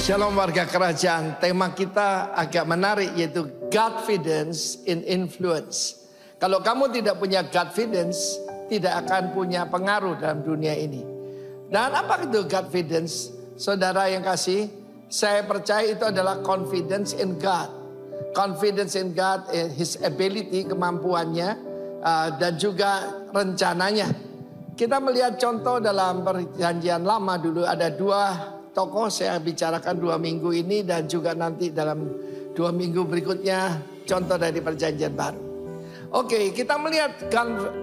Shalom warga kerajaan, tema kita agak menarik yaitu Godfidence in Influence. Kalau kamu tidak punya Godfidence, tidak akan punya pengaruh dalam dunia ini. Dan apa itu Godfidence? Saudara yang kasih, saya percaya itu adalah confidence in God. Confidence in God, His ability, kemampuannya, dan juga rencananya. Kita melihat contoh dalam perjanjian lama dulu ada dua tokoh, saya bicarakan 2 minggu ini dan juga nanti dalam 2 minggu berikutnya contoh dari perjanjian baru. Oke, kita melihat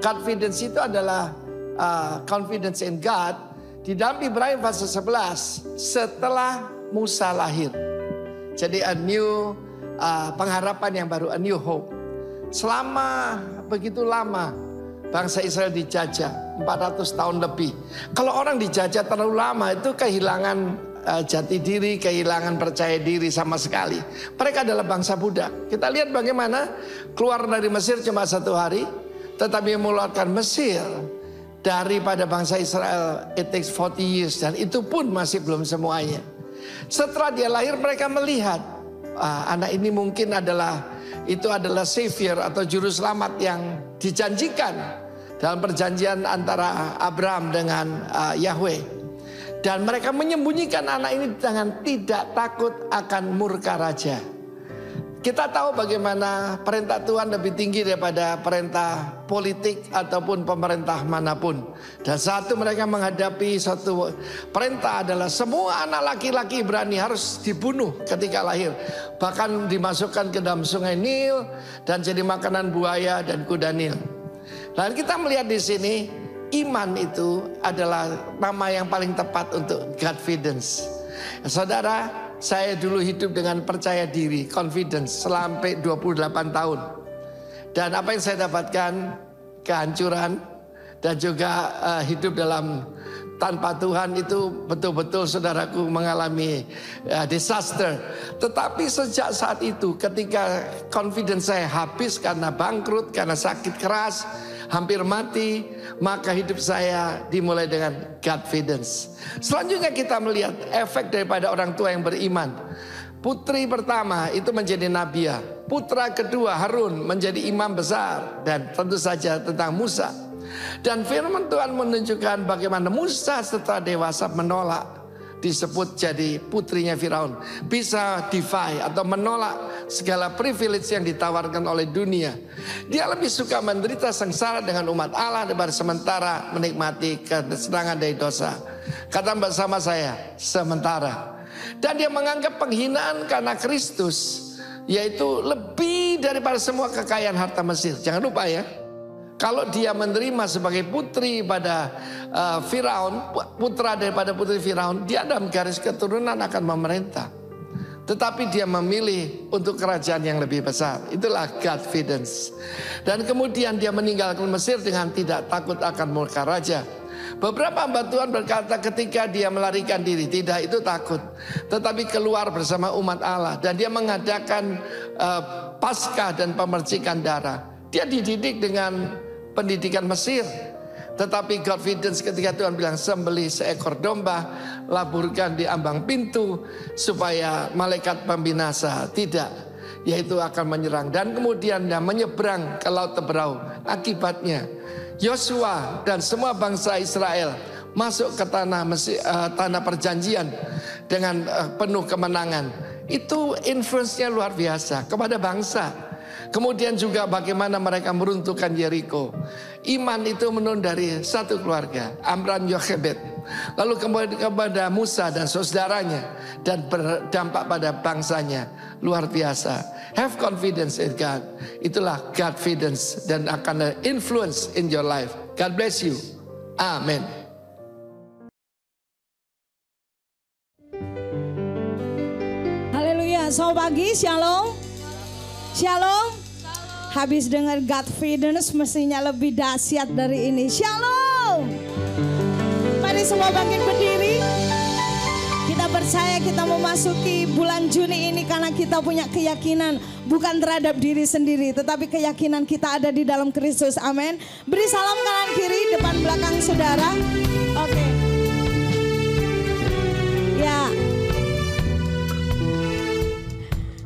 confidence itu adalah confidence in God di dalam Ibrani pasal 11 setelah Musa lahir. Jadi a new pengharapan yang baru, a new hope. Selama begitu lama bangsa Israel dijajah 400 tahun lebih. Kalau orang dijajah terlalu lama itu kehilangan jati diri, kehilangan percaya diri sama sekali. Mereka adalah bangsa budak. Kita lihat bagaimana keluar dari Mesir cuma 1 hari, tetapi mengeluarkan Mesir daripada bangsa Israel it takes 40 years, dan itu pun masih belum semuanya. Setelah dia lahir mereka melihat anak ini mungkin adalah savior atau juru selamat yang dijanjikan dalam perjanjian antara Abraham dengan Yahweh. Dan mereka menyembunyikan anak ini dengan tidak takut akan murka raja. Kita tahu bagaimana perintah Tuhan lebih tinggi daripada perintah politik ataupun pemerintah manapun. Dan satu mereka menghadapi satu perintah adalah semua anak laki-laki Ibrani harus dibunuh ketika lahir. Bahkan dimasukkan ke dalam sungai Nil dan jadi makanan buaya dan kuda Nil. Dan kita melihat di sini iman itu adalah nama yang paling tepat untuk Godfidence. Saudara, saya dulu hidup dengan percaya diri, confidence sampai 28 tahun. Dan apa yang saya dapatkan? Kehancuran dan juga hidup dalam tanpa Tuhan itu betul-betul saudaraku mengalami disaster. Tetapi sejak saat itu ketika confidence saya habis karena bangkrut, karena sakit keras, hampir mati, maka hidup saya dimulai dengan Godfidence. Selanjutnya kita melihat efek daripada orang tua yang beriman. Putri pertama itu menjadi Nabiah, putra kedua Harun menjadi imam besar, dan tentu saja tentang Musa. Dan firman Tuhan menunjukkan bagaimana Musa setelah dewasa menolak disebut jadi putrinya Firaun, bisa defy atau menolak segala privilege yang ditawarkan oleh dunia. Dia lebih suka menderita sengsara dengan umat Allah daripada sementara menikmati kesenangan dari dosa. Kata bersama saya, sementara. Dan dia menganggap penghinaan karena Kristus yaitu lebih daripada semua kekayaan harta Mesir. Jangan lupa ya, kalau dia menerima sebagai putri pada Firaun, putra daripada putri Firaun, dia dalam garis keturunan akan memerintah. Tetapi dia memilih untuk kerajaan yang lebih besar. Itulah Godfidence. Dan kemudian dia meninggalkan Mesir dengan tidak takut akan murka raja. Beberapa hamba Tuhan berkata ketika dia melarikan diri, tidak itu takut, tetapi keluar bersama umat Allah. Dan dia mengadakan Paskah dan pemercikan darah. Dia dididik dengan pendidikan Mesir. Tetapi Godfidence ketika Tuhan bilang sembelih seekor domba, laburkan di ambang pintu supaya malaikat pembinasa tidak, yaitu akan menyerang. Dan kemudian dia menyeberang ke Laut Teberau. Akibatnya Yosua dan semua bangsa Israel masuk ke tanah perjanjian dengan penuh kemenangan. Itu influence-nya luar biasa kepada bangsa. Kemudian juga bagaimana mereka meruntuhkan Yeriko. Iman itu menurun dari satu keluarga, Amram Yochebed, lalu kemudian kepada Musa dan saudaranya, dan berdampak pada bangsanya. Luar biasa. Have confidence in God. Itulah Godfidence dan akan influence in your life. God bless you. Amen. Haleluya. Selamat pagi, shalom. Shalom. Habis dengar Godfidence mestinya lebih dahsyat dari ini. Shalom. Mari semua bangkit berdiri. Kita percaya kita memasuki bulan Juni ini karena kita punya keyakinan bukan terhadap diri sendiri, tetapi keyakinan kita ada di dalam Kristus. Amin. Beri salam kanan kiri, depan belakang saudara. Oke. Ya.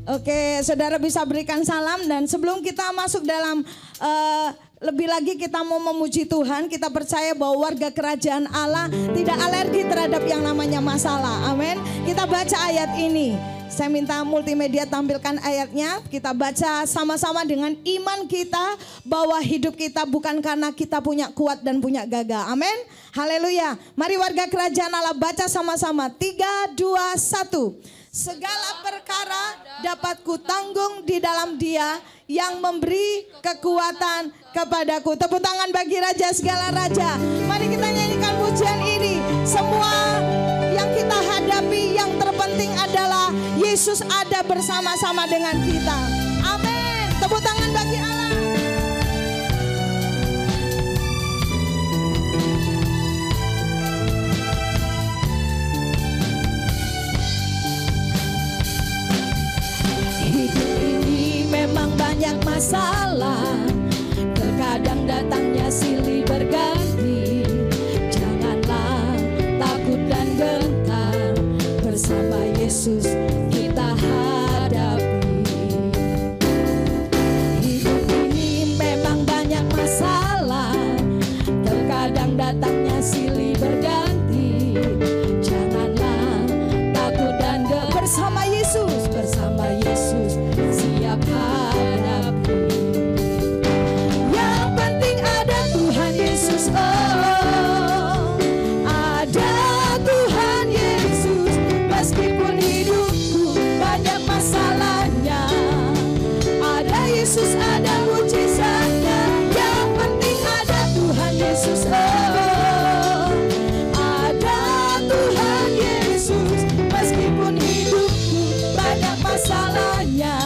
Oke, saudara bisa berikan salam. Dan sebelum kita masuk dalam lebih lagi kita mau memuji Tuhan, kita percaya bahwa warga kerajaan Allah tidak alergi terhadap yang namanya masalah. Amin. Kita baca ayat ini. Saya minta multimedia tampilkan ayatnya. Kita baca sama-sama dengan iman kita bahwa hidup kita bukan karena kita punya kuat dan punya gagah. Amin. Haleluya. Mari warga kerajaan Allah baca sama-sama. 3, 2, 1. Segala perkara dapat kutanggung di dalam Dia yang memberi kekuatan kepadaku. Tepuk tangan bagi Raja segala Raja. Mari kita nyanyikan pujian ini. Semua yang kita hadapi, yang terpenting adalah Yesus ada bersama-sama dengan kita. Amin. Tepuk tangan bagi Allah. Hidup ini memang banyak masalah, terkadang datangnya silih berganti. Janganlah takut dan gentar, bersama Yesus kita hadapi. Hidup ini memang banyak masalah, terkadang datangnya silih berganti. Janganlah takut dan gentar, bersama Yesus siap hadapi. Yang penting ada Tuhan Yesus, oh, ada Tuhan Yesus. Meskipun hidupku banyak masalahnya, ada Yesus, ada mujizatnya. Yang penting ada Tuhan Yesus, oh, ada Tuhan Yesus. Meskipun hidupku banyak masalahnya,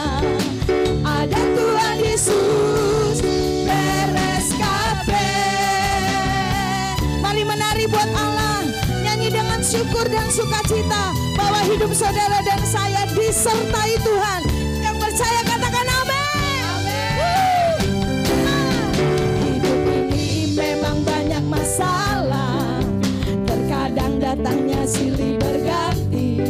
ada Tuhan Yesus, beres kabeh. Mari menari buat Allah, nyanyi dengan syukur dan sukacita bahwa hidup saudara dan saya disertai Tuhan. Yang percaya katakan amin. Hidup ini memang banyak masalah, terkadang datangnya silih berganti.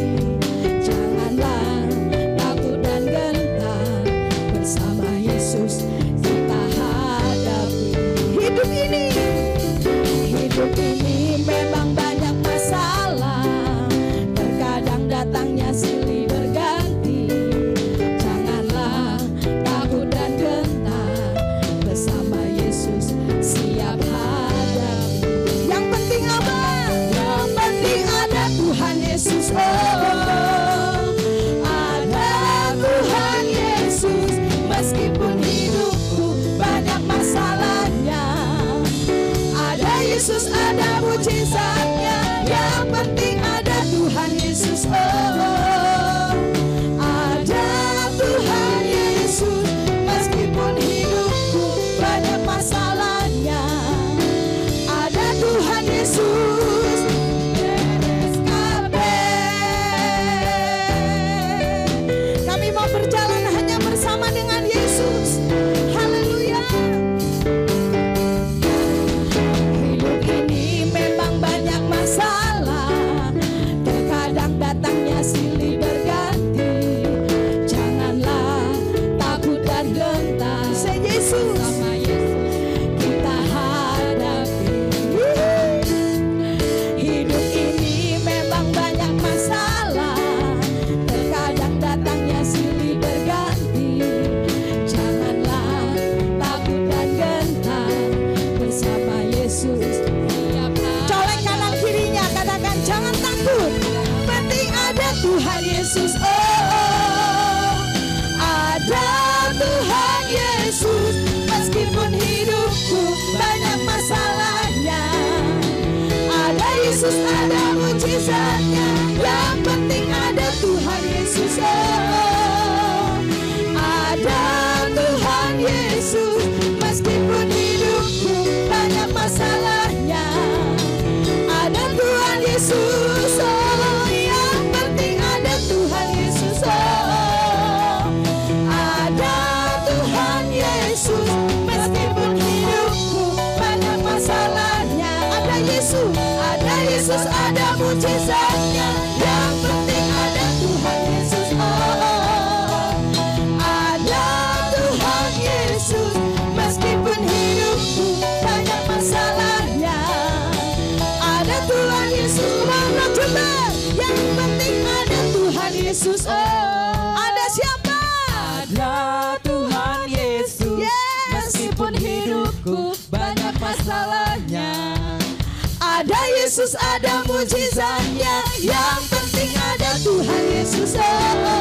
Janganlah takut dan gentar, bersama Yesus kita hadapi. Hidup ini memang banyak masalah, terkadang datangnya silih berganti. Janganlah takut dan gentar, bersama Yesus siap hadapi. Yang penting apa? Yang penting ada Tuhan Yesus, oh, ada Tuhan Yesus. Meskipun hidupku banyak masalahnya, ada Yesus, ada mujizatnya. Yang penting ada Tuhan Yesus, oh, ada Tuhan Yesus. Meskipun hidupku banyak masalahnya, ada Tuhan Yesus, beres kabeh. Kami mau berjalan hanya bersama dengan Yesus. Haleluya. Hidup ini memang banyak masalah, terkadang datangnya silih berganti. Janganlah takut dan gentar, Yesus, sama Yesus kita hadapi. Hidup ini memang banyak masalah, terkadang datangnya silih berganti. Janganlah takut dan gentar, bersama Yesus siap hadapi. Colek kanan kirinya, katakan jangan takut. Penting ada Tuhan Yesus, oh, ada Tuhan Yesus. Meskipun hidupku banyak masalahnya, ada Yesus, ada mujizatnya. Yang penting ada Tuhan Yesus, oh, ada Tuhan Yesus. Meskipun hidupku banyak masalahnya, ada Tuhan Yesus, oh, yang penting ada Tuhan Yesus, oh, ada Tuhan Yesus. Meskipun hidupku banyak masalahnya, ada Yesus, ada mujizatnya. Yang penting ada Tuhan Yesus, oh, Yesus ada mujizatnya, yang penting ada Tuhan Yesus. Ada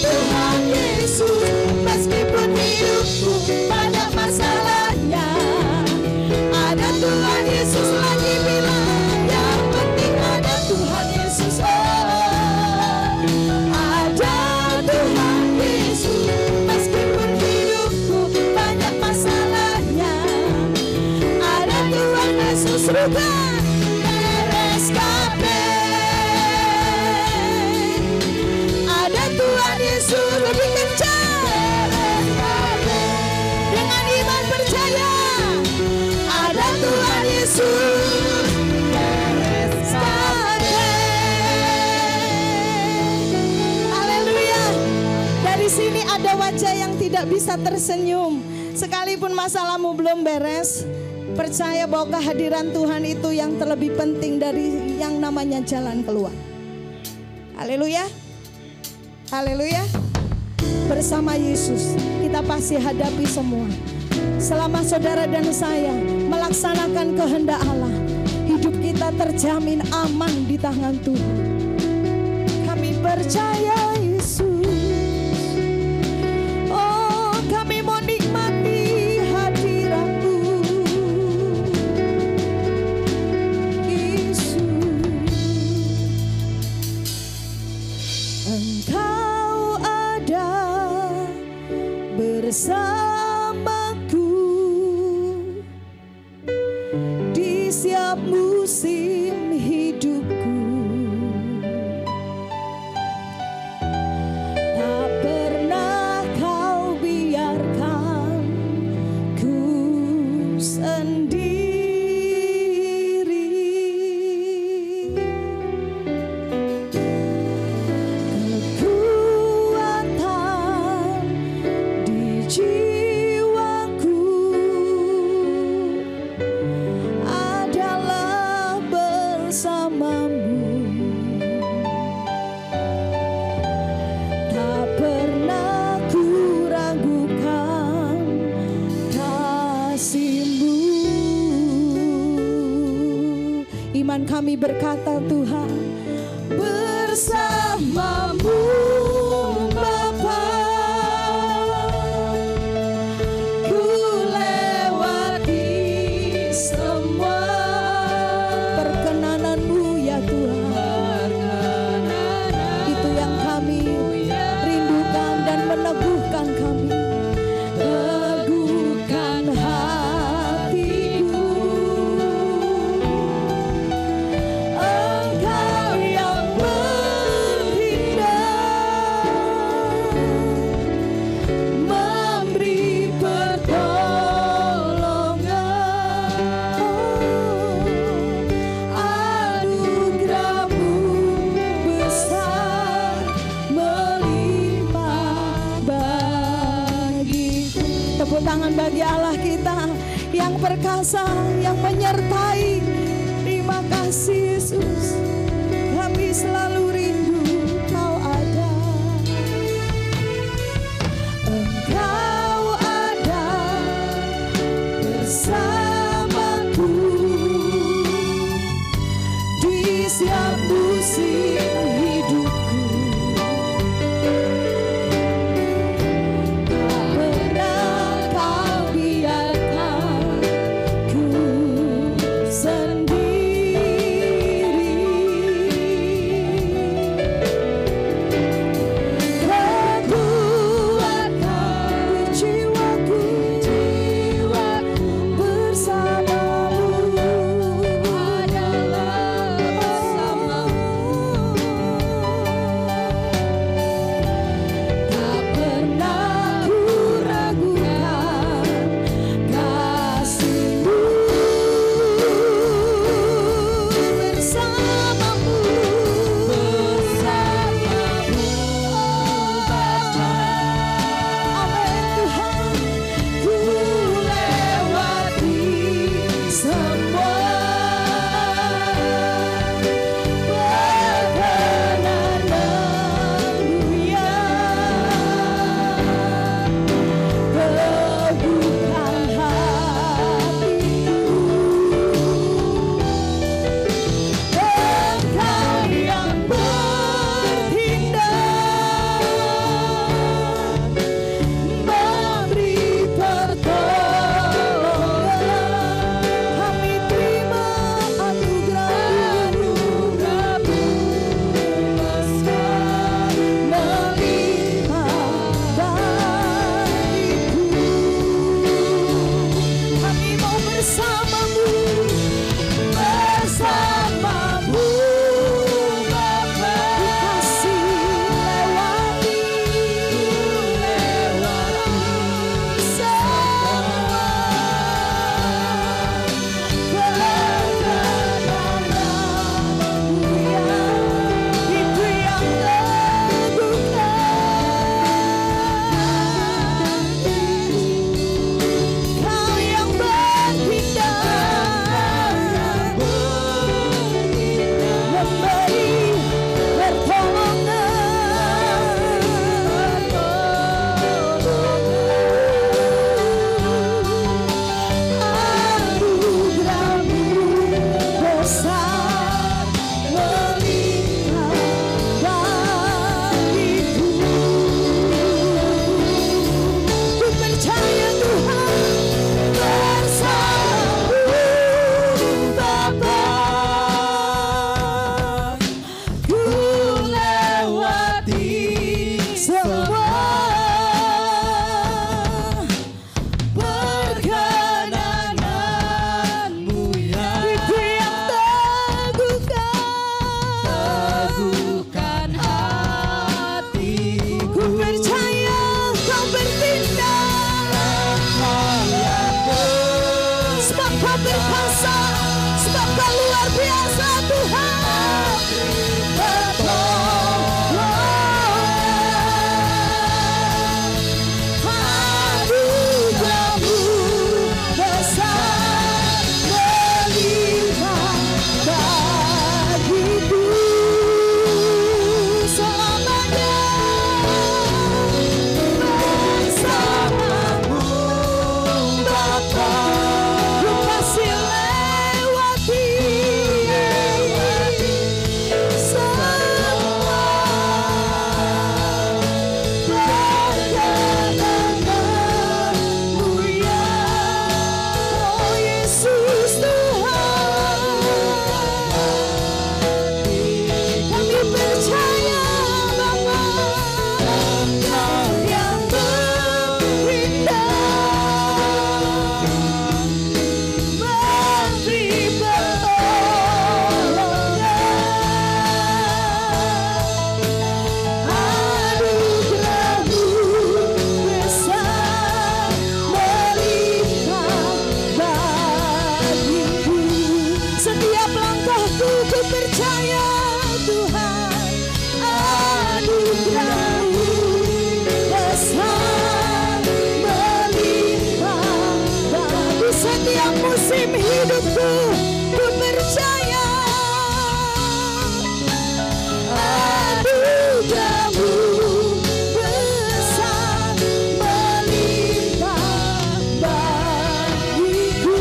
Tuhan Yesus, meskipun hidupku banyak masalahnya. Ada Tuhan Yesus, lagi bilang yang penting ada Tuhan Yesus. Ada Tuhan Yesus, meskipun hidupku banyak masalahnya. Ada Tuhan Yesus, bukan beres kabeh. Ada Tuhan Yesus, lebih kencang. Dengan iman percaya, ada Tuhan Yesus. Beres kabeh. Haleluya. Dari sini ada wajah yang tidak bisa tersenyum. Sekalipun masalahmu belum beres, percaya bahwa kehadiran Tuhan itu yang terlebih penting dari yang namanya jalan keluar. Haleluya. Haleluya. Bersama Yesus kita pasti hadapi semua. Selama saudara dan saya melaksanakan kehendak Allah, hidup kita terjamin aman di tangan Tuhan. Kami percaya Yesus. Oh, kami mau nikmati hadirat-Mu, Yesus. Engkau ada bersamaku di setiap musim hidupku. Tak pernah Kau biarkan ku sendiri. Kekuatan di jiwaku adalah bersama-Mu. Tak pernah ku ragukan kasih-Mu. Iman kami berkata, Tuhan, bersama-Mu Bapa, ku lewati semua perkenanan-Mu ya Tuhan. Itu yang kami rindukan dan meneguhkan kami. Teguhkan hatiku. Engkau yang bertindak, memberi pertolongan. Anugerah-Mu besar melimpah bagiku. Tepuk tangan bagi Allah kita yang perkasa, yang menyertai. Terima kasih Yesus. Kami selalu rindu Kau ada. Engkau ada bersamaku di setiap musim hidupku. Tak pernah Kau biarkan ku sendiri. Kekuatan besar, sebab Kau luar biasa Tuhan. Anugerah-Mu besar melimpah bagiku selamanya. Bersama-Mu Bapa, Ku pasti lewati semua perjalanan-Mu ya, oh Yesus Tuhan. Kami percaya Bapa, Engkau yang berindah, memberi pertolongan. Anugerah-Mu besar melimpah bagiku. Setiap langkahku ku percaya Tuhan. Anugerah-Mu besar melimpah bagi setiap musim hidupku ku percaya. Anugerah-Mu besar melimpah bagiku.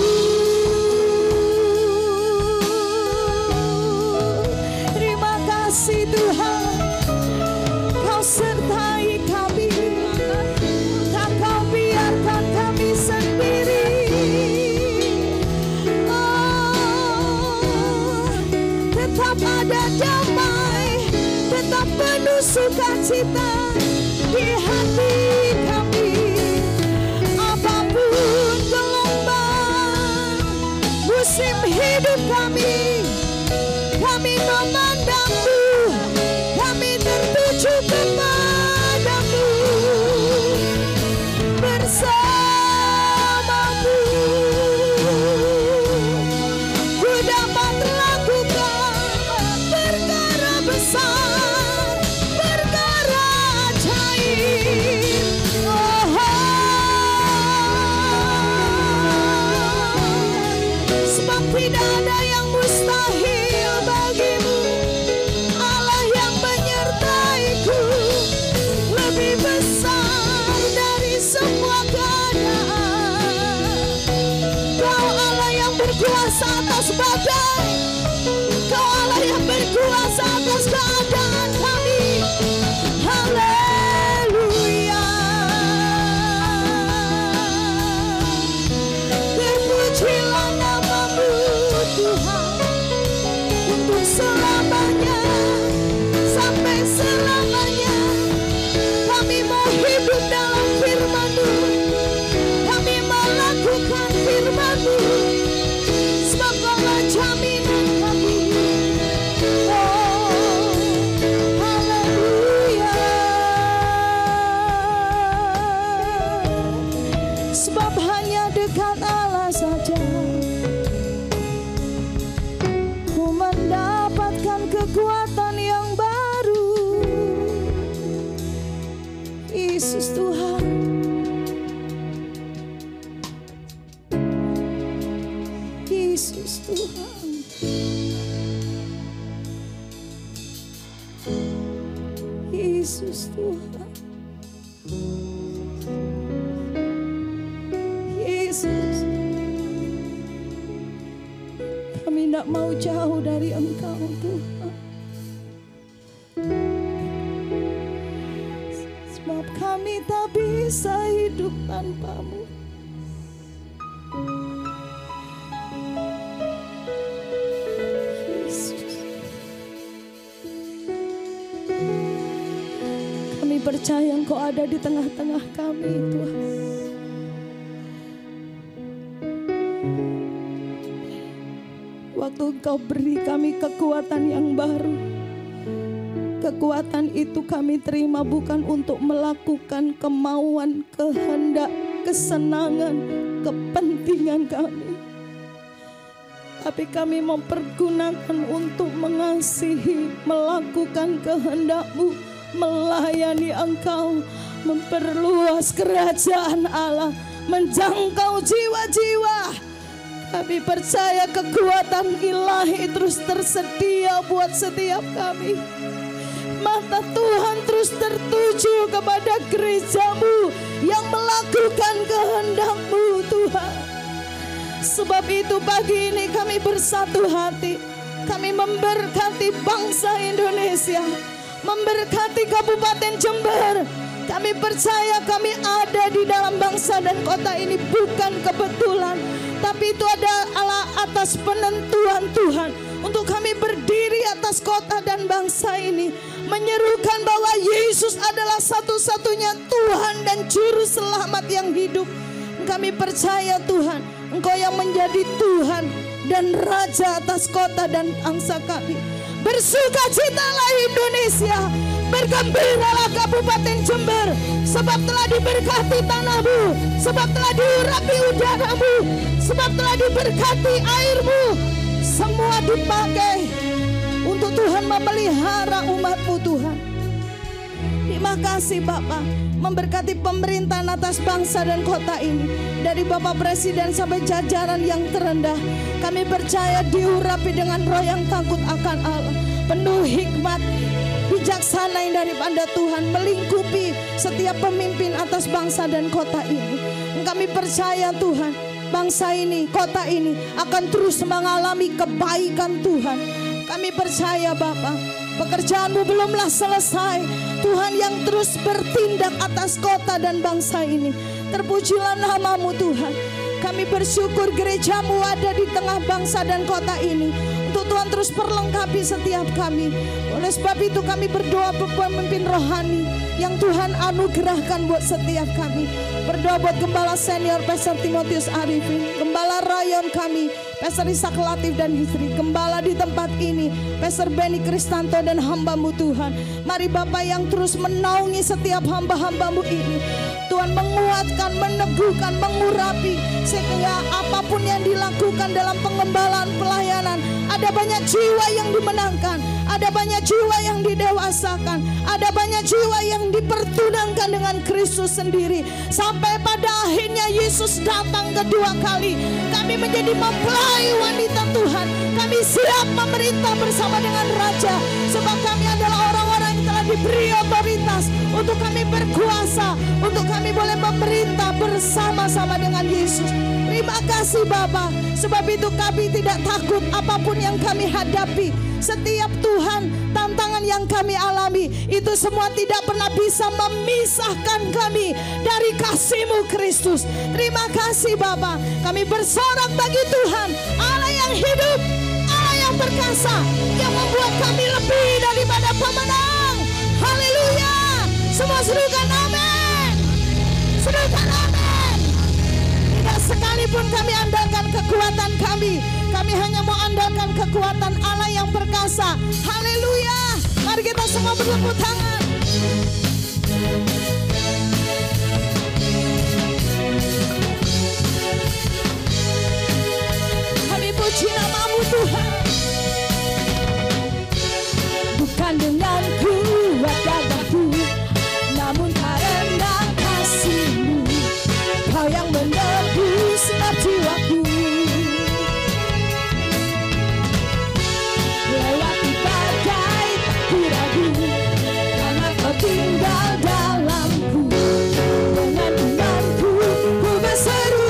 Terima kasih Tuhan, Kau sertai kami, tak Kau biarkan kami sendiri. Tetap ada damai, tetap penuh sukacita di hati kami. Apapun gelombang musim hidup kami memandang-Mu, kami tertuju kepada-Mu. Bersama-Mu ku dapat lakukan perkara besar, perkara ajaib. Sebab tidak ada yang mustahil bagi-Mu, Allah yang menyertai-Ku, lebih besar dari semua keadaan. Kau Allah yang berkuasa atas badai, Kau Allah yang berkuasa atas keadaan kami. Haleluya. Terpujilah nama-Mu Tuhan, untuk selamanya, sampai selamanya. Kami mau hidup dalam firman-Mu, kami melakukan firman-Mu, sebab Kaulah jaminan kami. Oh, haleluya. Sebab hanya dekat Allah saja ku mendapatkan kekuatan yang baru. Yesus Tuhan, Yesus Tuhan, Yesus Tuhan, Yesus. Kami tidak mau jauh dari Engkau Tuhan, sebab kami tak bisa hidup tanpa-Mu. Yesus, kami percaya Engkau ada di tengah-tengah kami Tuhan. Waktu Engkau beri kami kekuatan yang baru, kekuatan itu kami terima bukan untuk melakukan kemauan, kehendak, kesenangan, kepentingan kami, Tapi kami mempergunakan untuk mengasihi, melakukan kehendak-Mu, melayani Engkau, memperluas kerajaan Allah, menjangkau jiwa-jiwa. Kami percaya kekuatan ilahi terus tersedia buat setiap kami. Mata Tuhan terus tertuju kepada gereja-Mu yang melakukan kehendak-Mu, Tuhan. Sebab itu pagi ini kami bersatu hati. Kami memberkati bangsa Indonesia, memberkati Kabupaten Jember. Kami percaya kami ada di dalam bangsa dan kota ini bukan kebetulan, tapi itu adalah atas penentuan Tuhan untuk kami berdiri atas kota dan bangsa ini, menyerukan bahwa Yesus adalah satu-satunya Tuhan dan Juru Selamat yang hidup. Kami percaya Tuhan, Engkau yang menjadi Tuhan dan Raja atas kota dan bangsa kami. Bersukacitalah Indonesia, bergembiralah Kabupaten Jember, sebab telah diberkati tanah-Mu, sebab telah diurapi udara-Mu, sebab telah diberkati air-Mu. Semua dipakai untuk Tuhan memelihara umat-Mu, Tuhan. Terima kasih Bapak, memberkati pemerintahan atas bangsa dan kota ini, dari Bapak Presiden sampai jajaran yang terendah. Kami percaya diurapi dengan roh yang takut akan Allah, penuh hikmat, bijaksana yang daripada Tuhan, melingkupi setiap pemimpin atas bangsa dan kota ini. Kami percaya Tuhan, bangsa ini, kota ini akan terus mengalami kebaikan Tuhan. Kami percaya Bapak, pekerjaan-Mu belumlah selesai. Tuhan yang terus bertindak atas kota dan bangsa ini. Terpujilah nama-Mu Tuhan. Kami bersyukur gereja-Mu ada di tengah bangsa dan kota ini, untuk Tuhan terus perlengkapi setiap kami. Oleh sebab itu kami berdoa pemimpin rohani yang Tuhan anugerahkan buat setiap kami. Berdoa buat Gembala Senior Pastor Timotius Arifin, Gembala Rayon kami Pastor Ishak Latif dan istri, Gembala di tempat ini Pastor Benny Kristanto dan hamba-Mu Tuhan. Mari Bapak yang terus menaungi setiap hamba-hamba-Mu ini, Tuhan menguatkan, meneguhkan, mengurapi, sehingga apapun yang dilakukan dalam pengembalaan pelayanan, ada banyak jiwa yang dimenangkan, ada banyak jiwa yang didewasakan, ada banyak jiwa yang dipertunangkan dengan Kristus sendiri, sampai pada akhirnya Yesus datang kedua kali. Kami menjadi mempelai wanita Tuhan, kami siap memerintah bersama dengan Raja, sebab kami adalah orang-orang yang telah diberi otoritas untuk kami berkuasa, untuk kami boleh memerintah bersama-sama dengan Yesus. Terima kasih Bapa, sebab itu kami tidak takut apapun yang kami hadapi. Setiap Tuhan, tantangan yang kami alami, itu semua tidak pernah bisa memisahkan kami dari kasih-Mu Kristus. Terima kasih Bapa, kami bersorak bagi Tuhan, Allah yang hidup, Allah yang perkasa, yang membuat kami lebih daripada pemenang. Haleluya. Semua serukan amin. Serukan amin. Tidak sekalipun kami andalkan kekuatan kami, kami hanya mau andalkan kekuatan Allah yang perkasa. Haleluya. Mari kita semua bertepuk tangan. Kami puji nama-Mu Tuhan. Bukan dengan kuat gagahku, namun karena kasih-Mu, Kau yang menebus segenap jiwaku. Lewati badai tak ku ragu, karena Kau tinggal dalamku. Dengan imanku ku berseru,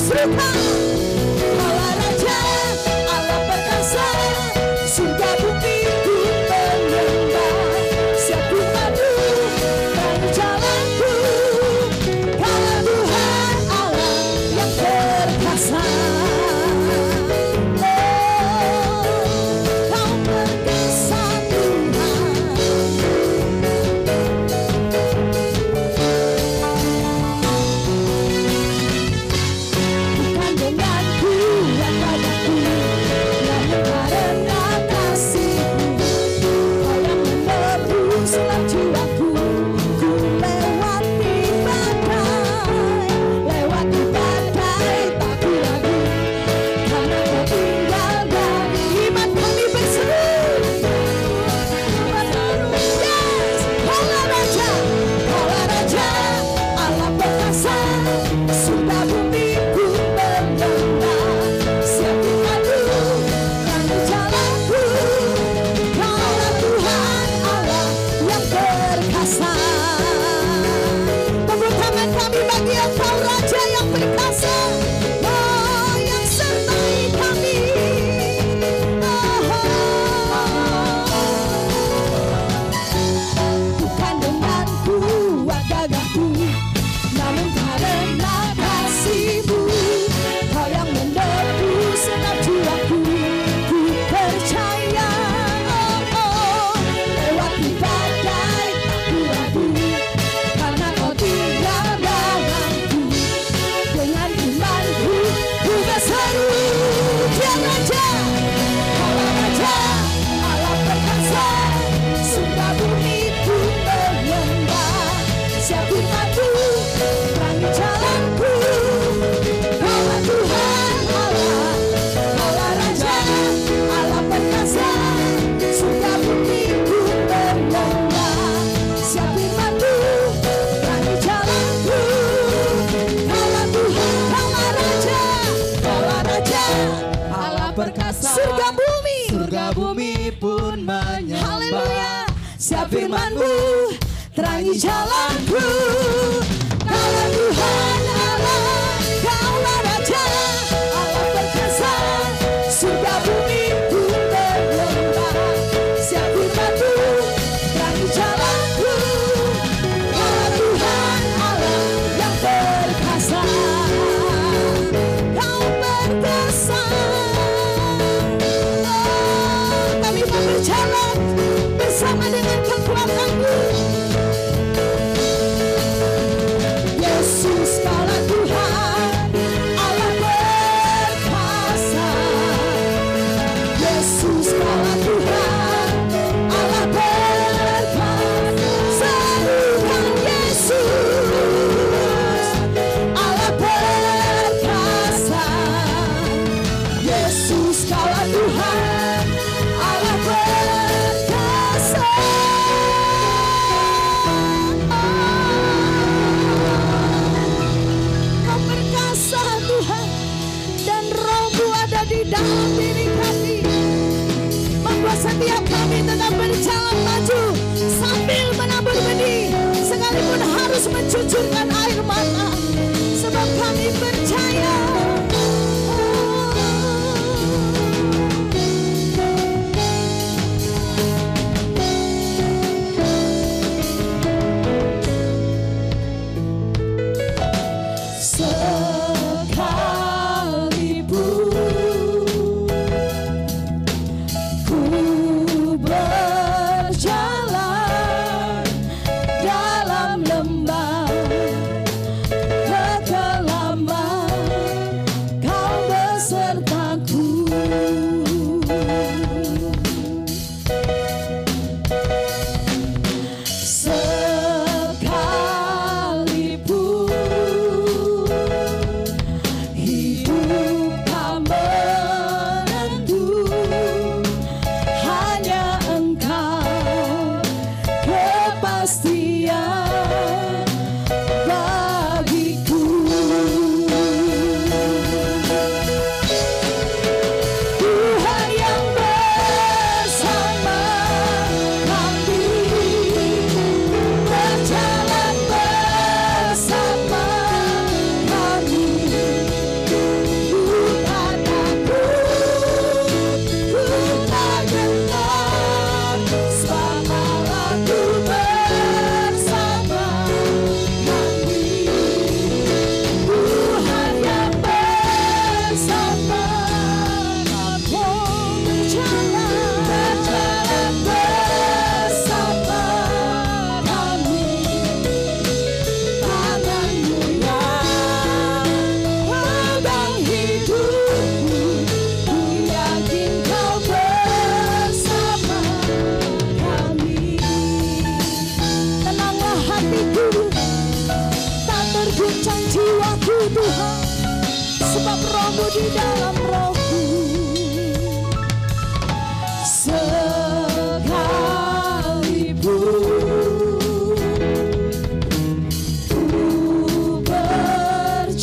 serukan, Kaulah Raja, Allah perkasa, surga bumi ku menyembah. Siap ku maju dari jalanku, Kaulah Tuhan Allah yang perkasa. Kau perkasa Tuhan. Bukan surga bumi pun berlembah. Siap firman-Mu, terangi jalanku. Kaulah Tuhan Allah yang perkasa. Tepuk tangan kami bagi Engkau Raja yang perkasa. Oh, yang sertai kami. Bukan dengan kuat gagahku, namun karena kasih-Mu. Kau yang menebus segenap jiwaku, ku percaya. Lewati badai ku ragu, karena Kau tidak dalamku. Dengan imanku ku berseru, Dia Raja, Allah Raja, Allah perkasa. Surga bumi pun berlembah. Siap firman-Mu, terangi jalanku. Kaulah Tuhan Allah, Allah Raja, Allah perkasa. Surga bumi pun berlembah. Siap firman-Mu, terangi jalanku. Kaulah Tuhan, Allah Raja, Allah Raja, Allah perkasa. surga bumi. Surga bumi pun menyembah. Haleluya. Siap firman-Mu, terangi jalanku. Kaulah Tuhan Allah, Kaulah Raja, Allah perkasa. Surga bumi pun berlembah. Siap firman-Mu, terangi jalanku. Kaulah Tuhan Allah yang perkasa. Kau perkasa. Oh, kami mau berjalan bersama dengan kekuatan-Mu. Yesus Kaulah Tuhan Allah perkasa. Yesus Kaulah Tuhan Allah perkasa. Serukan Yesus Allah perkasa. Yesus Kaulah Tuhan Allah perkasa. Kau perkasa Tuhan, dan Roh-Mu ada di dalam diri kami, membuat setiap kami tetap berjalan maju sambil menabur benih, sekalipun harus mencucurkan air mata, sebab kami percaya. Sekalipun ku berjalan dalam lembah kekelaman, Kau besertaku. Sekalipun hidup tak menentu, hanya Engkau kepastian bagiku. Tuhan yang bersama kami, berjalan bersama kami. Ku tak takut, ku tak gentar, sebab Allah-Ku bersama kami. Tuhan yang bersama kami, berjalan bersama kami. Tangan-Mu yang pegang hidupku, ku yakin Kau bersama kami. Tenanglah hatiku, tak terguncang jiwaku Tuhan, sebab Roh-Mu di dalam rohku. Sekalipun ku berjalan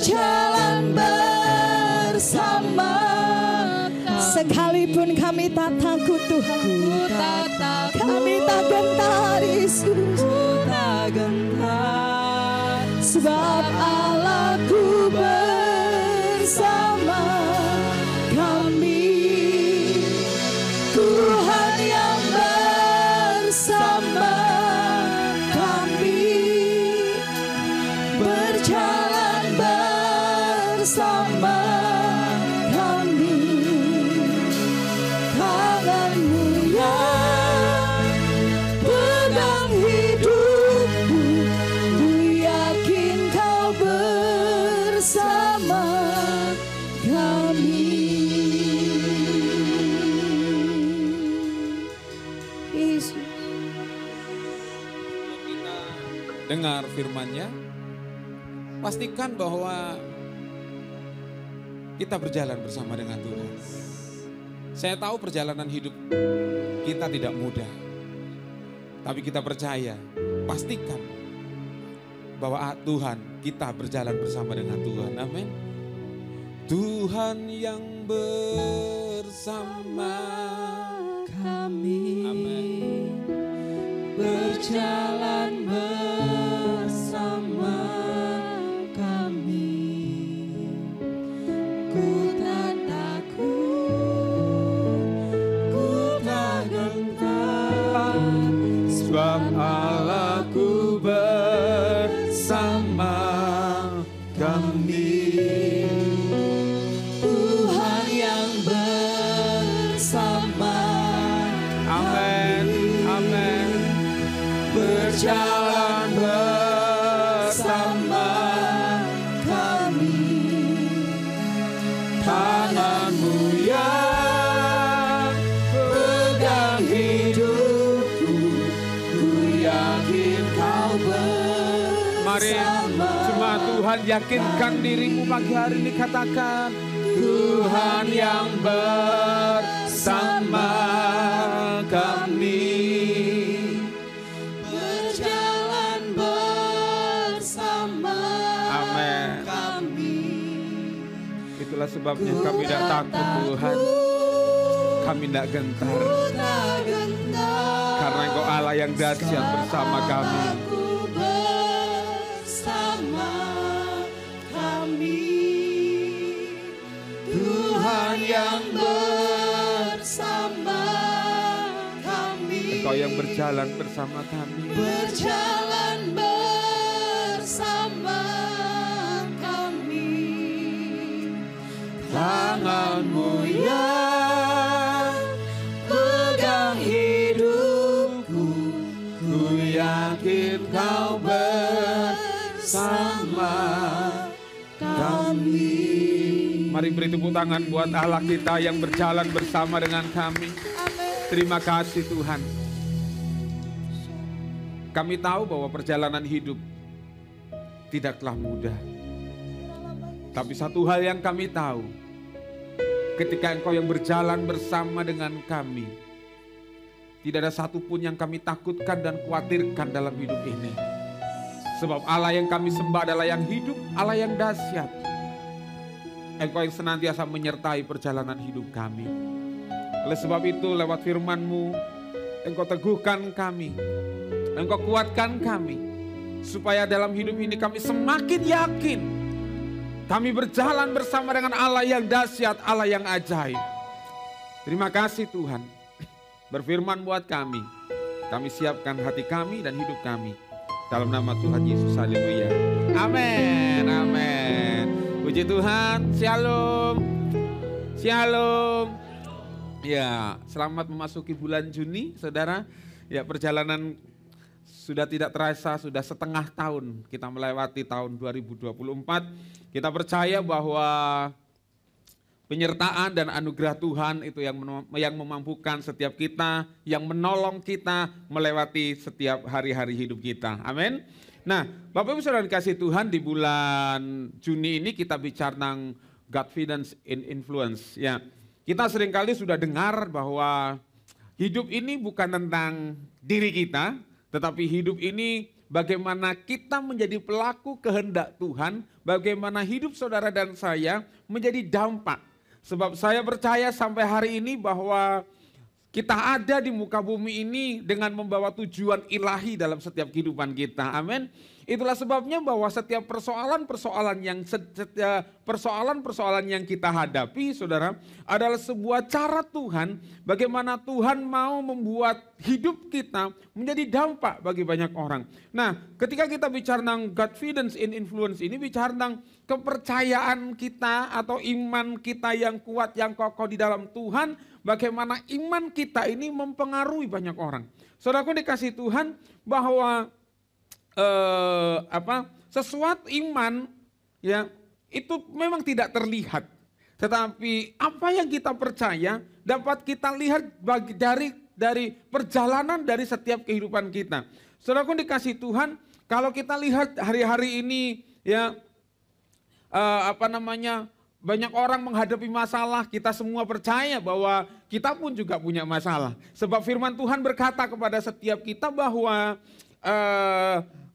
berjalan bersama. Sekalipun kami tak takut Tuhan, kami tak gentar Yesus, sebab Allahku bersama kami. Tuhan yang bersama kami, berjalan bersama kami. Tanganmu yang pegang hidupku, ku yakin kau bersama kami. Yesus. Kita dengar firman-Nya, pastikan bahwa kita berjalan bersama dengan Tuhan. Saya tahu perjalanan hidup kita tidak mudah, tapi kita percaya, pastikan bahwa Tuhan, kita berjalan bersama dengan Tuhan. Amin. Tuhan yang bersama Kami Amin. berjalan bersama kami. Ku tak takut, ku tak gentar, sebab Allahku bersama kami. Tuhan yang bersama. Amin. Amin. Berjalan bersama kami. Tanganmu yang pegang hidupku, ku yakin kau Mari bersama. semua Tuhan yakinkan dirimu pagi hari ini, katakan Tuhan yang bersama kami. Berjalan bersama Amin. kami. Itulah sebabnya kami tidak takut Tuhan, kami tidak gentar, Tak gentar, karena Engkau Allah yang dahsyat bersama kami. Aku bersama kami. Tuhan yang bersama kami. Engkau yang berjalan bersama kami. Berjalan bersama kami. Tanganmu yang pegang hidupku, ku yakin kau bersama kami. Mari beri tepuk tangan buat Allah kita yang berjalan bersama dengan kami. Terima kasih Tuhan. Kami tahu bahwa perjalanan hidup tidaklah mudah. Tapi satu hal yang kami tahu, ketika Engkau yang berjalan bersama dengan kami, tidak ada satupun yang kami takutkan dan khawatirkan dalam hidup ini. Sebab Allah yang kami sembah adalah yang hidup, Allah yang dahsyat. Engkau yang senantiasa menyertai perjalanan hidup kami. Oleh sebab itu lewat firman-Mu, Engkau teguhkan kami, Engkau kuatkan kami, supaya dalam hidup ini kami semakin yakin kami berjalan bersama dengan Allah yang dahsyat, Allah yang ajaib. Terima kasih Tuhan, berfirman buat kami siapkan hati kami dan hidup kami. Dalam nama Tuhan Yesus, haleluya. Amin, amin. Puji Tuhan, shalom, shalom. Ya, selamat memasuki bulan Juni, saudara. Ya, perjalanan sudah tidak terasa, sudah setengah tahun kita melewati tahun 2024. Kita percaya bahwa penyertaan dan anugerah Tuhan itu yang memampukan setiap kita, yang menolong kita melewati setiap hari-hari hidup kita. Amin. Nah, Bapak Ibu Saudara dikasih Tuhan, di bulan Juni ini kita bicara tentang Godfidence in Influence. Ya, kita seringkali sudah dengar bahwa hidup ini bukan tentang diri kita, tetapi hidup ini bagaimana kita menjadi pelaku kehendak Tuhan, bagaimana hidup saudara dan saya menjadi dampak. Sebab saya percaya sampai hari ini bahwa kita ada di muka bumi ini dengan membawa tujuan ilahi dalam setiap kehidupan kita. Amin. Itulah sebabnya bahwa setiap persoalan-persoalan yang kita hadapi, saudara, adalah sebuah cara Tuhan bagaimana Tuhan mau membuat hidup kita menjadi dampak bagi banyak orang. Nah, ketika kita bicara tentang Godfidence in Influence ini bicara tentang kepercayaan kita atau iman kita yang kuat, yang kokoh di dalam Tuhan, bagaimana iman kita ini mempengaruhi banyak orang. Saudaraku dikasih Tuhan bahwa sesuatu iman ya itu memang tidak terlihat, tetapi apa yang kita percaya dapat kita lihat dari perjalanan dari setiap kehidupan kita. Saudaraku dikasih Tuhan, kalau kita lihat hari-hari ini ya banyak orang menghadapi masalah, kita semua percaya bahwa kita pun juga punya masalah. Sebab firman Tuhan berkata kepada setiap kita bahwa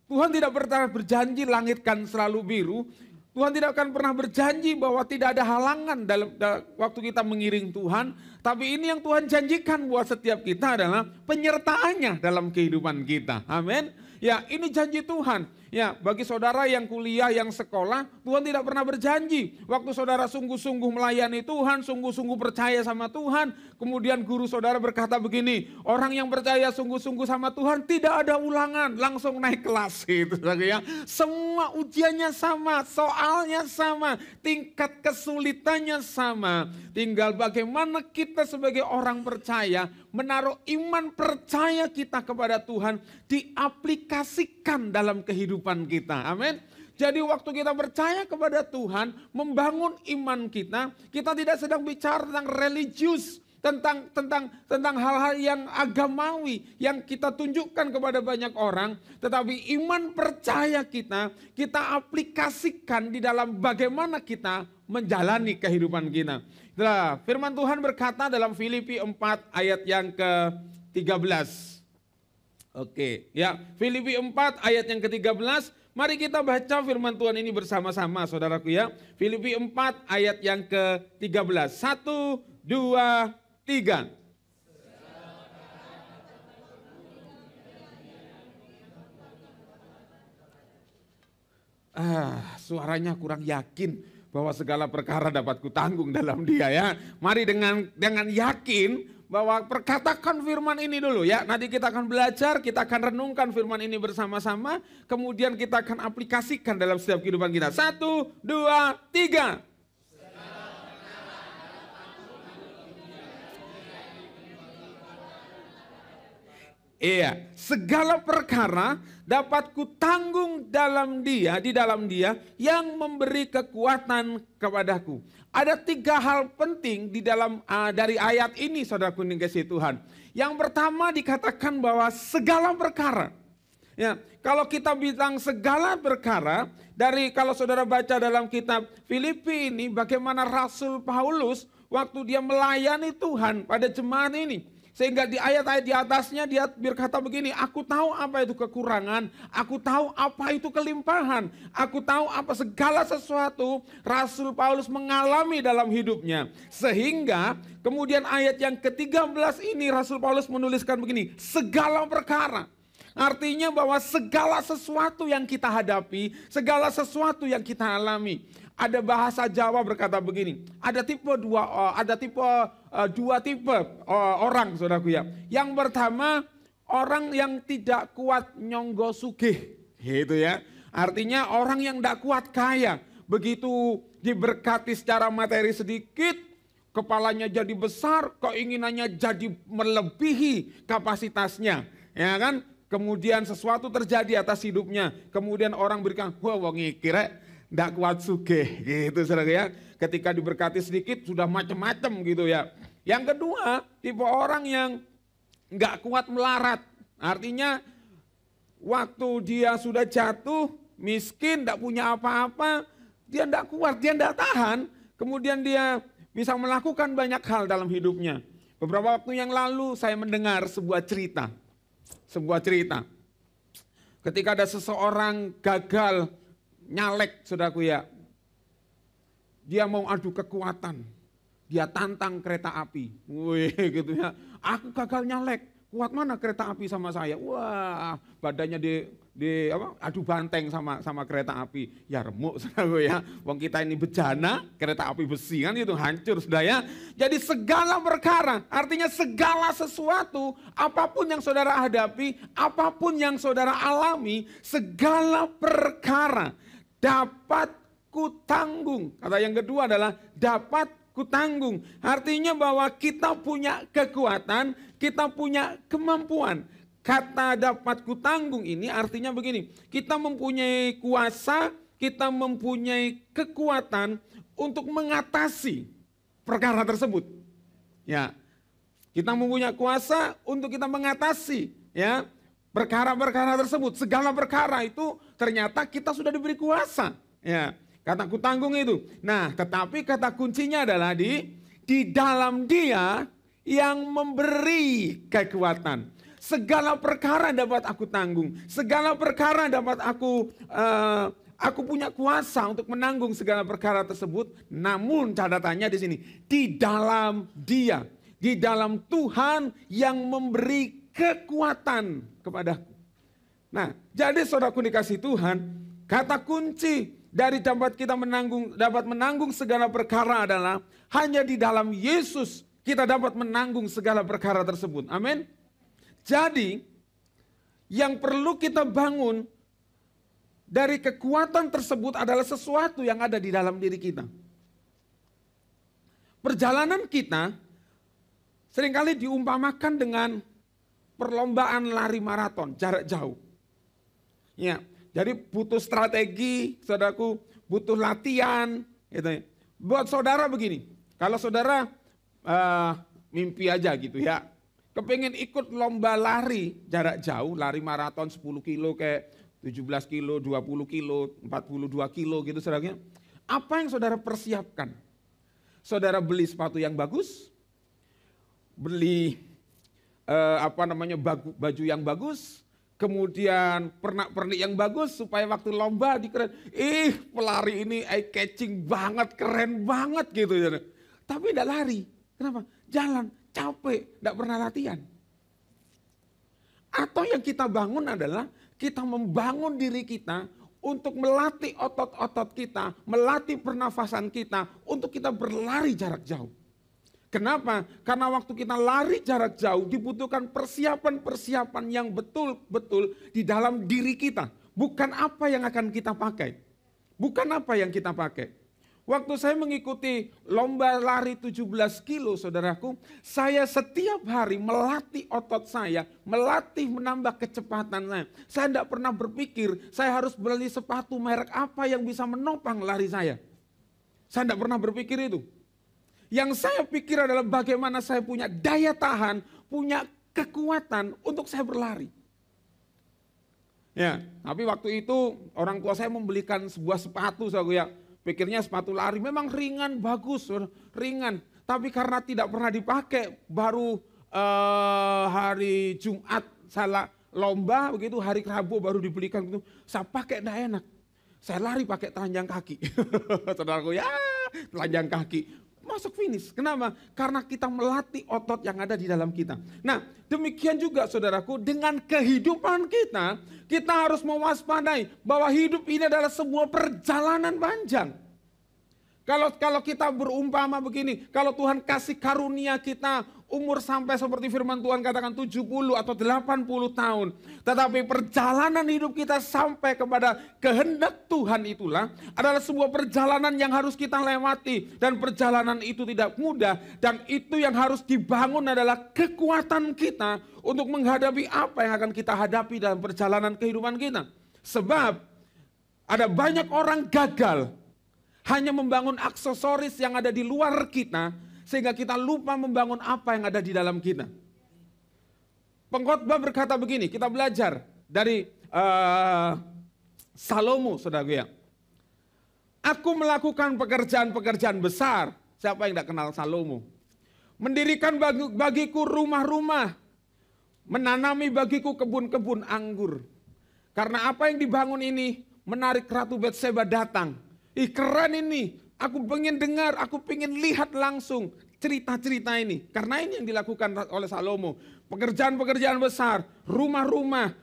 Tuhan tidak pernah berjanji langit kan selalu biru. Tuhan tidak akan pernah berjanji bahwa tidak ada halangan dalam waktu kita mengiring Tuhan. Tapi ini yang Tuhan janjikan buat setiap kita adalah penyertaannya dalam kehidupan kita. Amin. Ya, ini janji Tuhan. Ya, bagi saudara yang kuliah, yang sekolah, Tuhan tidak pernah berjanji. Waktu saudara sungguh-sungguh melayani Tuhan, sungguh-sungguh percaya sama Tuhan, kemudian guru saudara berkata begini, orang yang percaya sungguh-sungguh sama Tuhan tidak ada ulangan, langsung naik kelas gitu ya. Semua ujiannya sama, soalnya sama, tingkat kesulitannya sama. Tinggal bagaimana kita sebagai orang percaya menaruh iman percaya kita kepada Tuhan diaplikasikan dalam kehidupan kita. Amin. Jadi waktu kita percaya kepada Tuhan, membangun iman kita, kita tidak sedang bicara tentang religius, tentang hal-hal yang agamawi yang kita tunjukkan kepada banyak orang, tetapi iman percaya kita aplikasikan di dalam bagaimana kita menjalani kehidupan kita. Nah, firman Tuhan berkata dalam Filipi 4 ayat yang ke-13. Oke, ya, Filipi 4 ayat yang ke-13. Mari kita baca firman Tuhan ini bersama-sama, saudaraku ya. Filipi 4 ayat yang ke-13. 1, 2, 3. Suaranya kurang yakin bahwa segala perkara dapat kutanggung dalam Dia ya. Mari dengan yakin bahwa perkatakan firman ini dulu ya. Nanti kita akan belajar, kita akan renungkan firman ini bersama-sama. Kemudian kita akan aplikasikan dalam setiap kehidupan kita. 1, 2, 3. Iya, segala perkara dapat kutanggung di dalam Dia yang memberi kekuatan kepadaku. Ada 3 hal penting di dalam dari ayat ini, saudaraku yang dikasihi Tuhan. Yang pertama dikatakan bahwa segala perkara. Ya, kalau kita bilang segala perkara, kalau saudara baca dalam kitab Filipi ini, bagaimana Rasul Paulus waktu dia melayani Tuhan pada jemaat ini. Sehingga di ayat-ayat di atasnya dia berkata begini, aku tahu apa itu kekurangan, aku tahu apa itu kelimpahan, aku tahu apa segala sesuatu Rasul Paulus mengalami dalam hidupnya. Sehingga kemudian ayat yang ke-13 ini Rasul Paulus menuliskan begini, segala perkara. Artinya bahwa segala sesuatu yang kita hadapi, segala sesuatu yang kita alami. Ada bahasa Jawa berkata begini, ada dua tipe orang, saudaraku ya. Yang pertama, orang yang tidak kuat nyonggo sugih, gitu ya. Artinya orang yang tidak kuat kaya, begitu diberkati secara materi sedikit, kepalanya jadi besar, keinginannya jadi melebihi kapasitasnya, ya kan? Kemudian sesuatu terjadi atas hidupnya, kemudian orang berikan, wah wong iki rek ndak kuat sugih gitu saudara ya. Ketika diberkati sedikit sudah macam-macam gitu ya. Yang kedua, tipe orang yang nggak kuat melarat. Artinya waktu dia sudah jatuh, miskin, ndak punya apa-apa, dia ndak kuat, dia ndak tahan. Kemudian dia bisa melakukan banyak hal dalam hidupnya. Beberapa waktu yang lalu saya mendengar sebuah cerita. Ketika ada seseorang gagal nyalek, saudaraku ya, dia mau adu kekuatan, dia tantang kereta api, wih gitu ya, aku gagal nyalek, kuat mana kereta api sama saya, wah badannya adu banteng sama kereta api, ya remuk saudaraku ya, wong kita ini bejana, kereta api besi kan itu hancur sudah ya. Jadi segala perkara, artinya segala sesuatu, apapun yang saudara hadapi, apapun yang saudara alami, segala perkara dapat kutanggung. Kata yang kedua adalah dapat kutanggung. Artinya bahwa kita punya kekuatan, kita punya kemampuan. Kata dapat kutanggung ini artinya begini, kita mempunyai kuasa, kita mempunyai kekuatan untuk mengatasi perkara tersebut. Ya, kita mempunyai kuasa untuk kita mengatasi ya perkara-perkara tersebut. Segala perkara itu ternyata kita sudah diberi kuasa. Ya, kata kutanggung itu. Nah, tetapi kata kuncinya adalah di dalam Dia yang memberi kekuatan. Segala perkara dapat aku tanggung, segala perkara dapat aku punya kuasa untuk menanggung segala perkara tersebut. Namun catatannya di sini, di dalam Dia, di dalam Tuhan yang memberi kekuatan kepadaku. Nah, jadi saudaraku dikasih Tuhan, kata kunci dari dapat kita dapat menanggung segala perkara adalah hanya di dalam Yesus kita dapat menanggung segala perkara tersebut. Amin. Jadi, yang perlu kita bangun dari kekuatan tersebut adalah sesuatu yang ada di dalam diri kita. Perjalanan kita seringkali diumpamakan dengan perlombaan lari maraton jarak jauh. Ya, jadi butuh strategi, saudaraku, butuh latihan. Gitu. Buat saudara begini, kalau saudara mimpi aja gitu ya, kepengen ikut lomba lari jarak jauh, lari maraton 10 kilo kayak 17 kilo, 20 kilo, 42 kilo gitu saudara. Apa yang saudara persiapkan? Saudara beli sepatu yang bagus, beli baju yang bagus, kemudian pernak-pernik yang bagus supaya waktu lomba dikeren. Pelari ini eye catching banget, keren banget gitu. Tapi tidak lari. Kenapa? Jalan. Capek, tidak pernah latihan. Atau yang kita bangun adalah kita membangun diri kita untuk melatih otot-otot kita, melatih pernafasan kita untuk kita berlari jarak jauh. Kenapa? Karena waktu kita lari jarak jauh dibutuhkan persiapan-persiapan yang betul-betul di dalam diri kita. Bukan apa yang akan kita pakai. Bukan apa yang kita pakai. Waktu saya mengikuti lomba lari 17 kilo saudaraku, saya setiap hari melatih otot saya, melatih menambah kecepatan saya. Saya tidak pernah berpikir saya harus beli sepatu merek apa yang bisa menopang lari saya. Saya tidak pernah berpikir itu. Yang saya pikir adalah bagaimana saya punya daya tahan, punya kekuatan untuk saya berlari. Ya, tapi waktu itu orang tua saya membelikan sebuah sepatu, saudaraku ya. Pikirnya sepatu lari memang ringan, bagus, ringan. Tapi karena tidak pernah dipakai, baru hari Jumat salah lomba begitu, hari Rabu baru dibelikan gitu. Saya pakai tidak enak. Saya lari pakai telanjang kaki. Saudaraku ya, telanjang kaki. Masuk finish. Kenapa? Karena kita melatih otot yang ada di dalam kita. Nah, demikian juga saudaraku, dengan kehidupan kita, kita harus mewaspadai bahwa hidup ini adalah sebuah perjalanan panjang. Kalau kita berumpama begini, kalau Tuhan kasih karunia kita umur sampai seperti firman Tuhan katakan 70 atau 80 tahun. Tetapi perjalanan hidup kita sampai kepada kehendak Tuhan itulah adalah sebuah perjalanan yang harus kita lewati. Dan perjalanan itu tidak mudah. Dan itu yang harus dibangun adalah kekuatan kita untuk menghadapi apa yang akan kita hadapi dalam perjalanan kehidupan kita. Sebab ada banyak orang gagal hanya membangun aksesoris yang ada di luar kita, sehingga kita lupa membangun apa yang ada di dalam kita. Pengkhotbah berkata begini, kita belajar dari Salomo, saudara ya. Aku melakukan pekerjaan-pekerjaan besar. Siapa yang tidak kenal Salomo? Mendirikan bagiku rumah-rumah, menanami bagiku kebun-kebun anggur. Karena apa yang dibangun ini menarik Ratu Batseba datang. Ih keren ini, aku pengen dengar, aku pengen lihat langsung cerita-cerita ini. Karena ini yang dilakukan oleh Salomo. Pekerjaan-pekerjaan besar, rumah-rumah,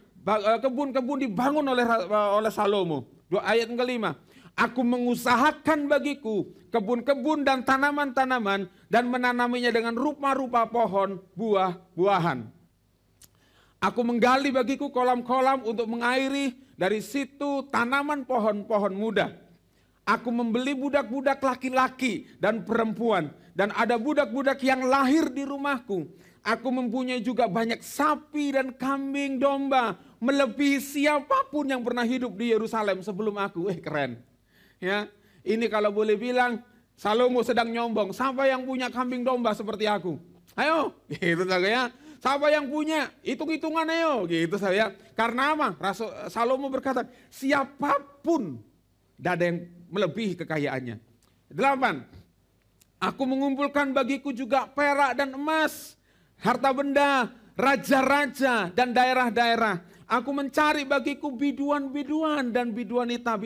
kebun-kebun dibangun oleh Salomo. Ayat yang kelima. Aku mengusahakan bagiku kebun-kebun dan tanaman-tanaman dan menanaminya dengan rupa-rupa pohon buah-buahan. Aku menggali bagiku kolam-kolam untuk mengairi, dari situ tanaman pohon-pohon muda. Aku membeli budak-budak laki-laki dan perempuan, dan ada budak-budak yang lahir di rumahku. Aku mempunyai juga banyak sapi dan kambing domba, melebihi siapapun yang pernah hidup di Yerusalem sebelum aku. Keren. Ya, ini kalau boleh bilang Salomo sedang nyombong. Siapa yang punya kambing domba seperti aku? Ayo, gitu ya. Siapa yang punya? Hitung-hitungan ayo, gitu saya. Karena apa? Salomo berkata, siapapun tidak ada yang melebihi kekayaannya. 8. Aku mengumpulkan bagiku juga perak dan emas, harta benda, raja-raja dan daerah-daerah. Aku mencari bagiku biduan-biduan dan biduanita.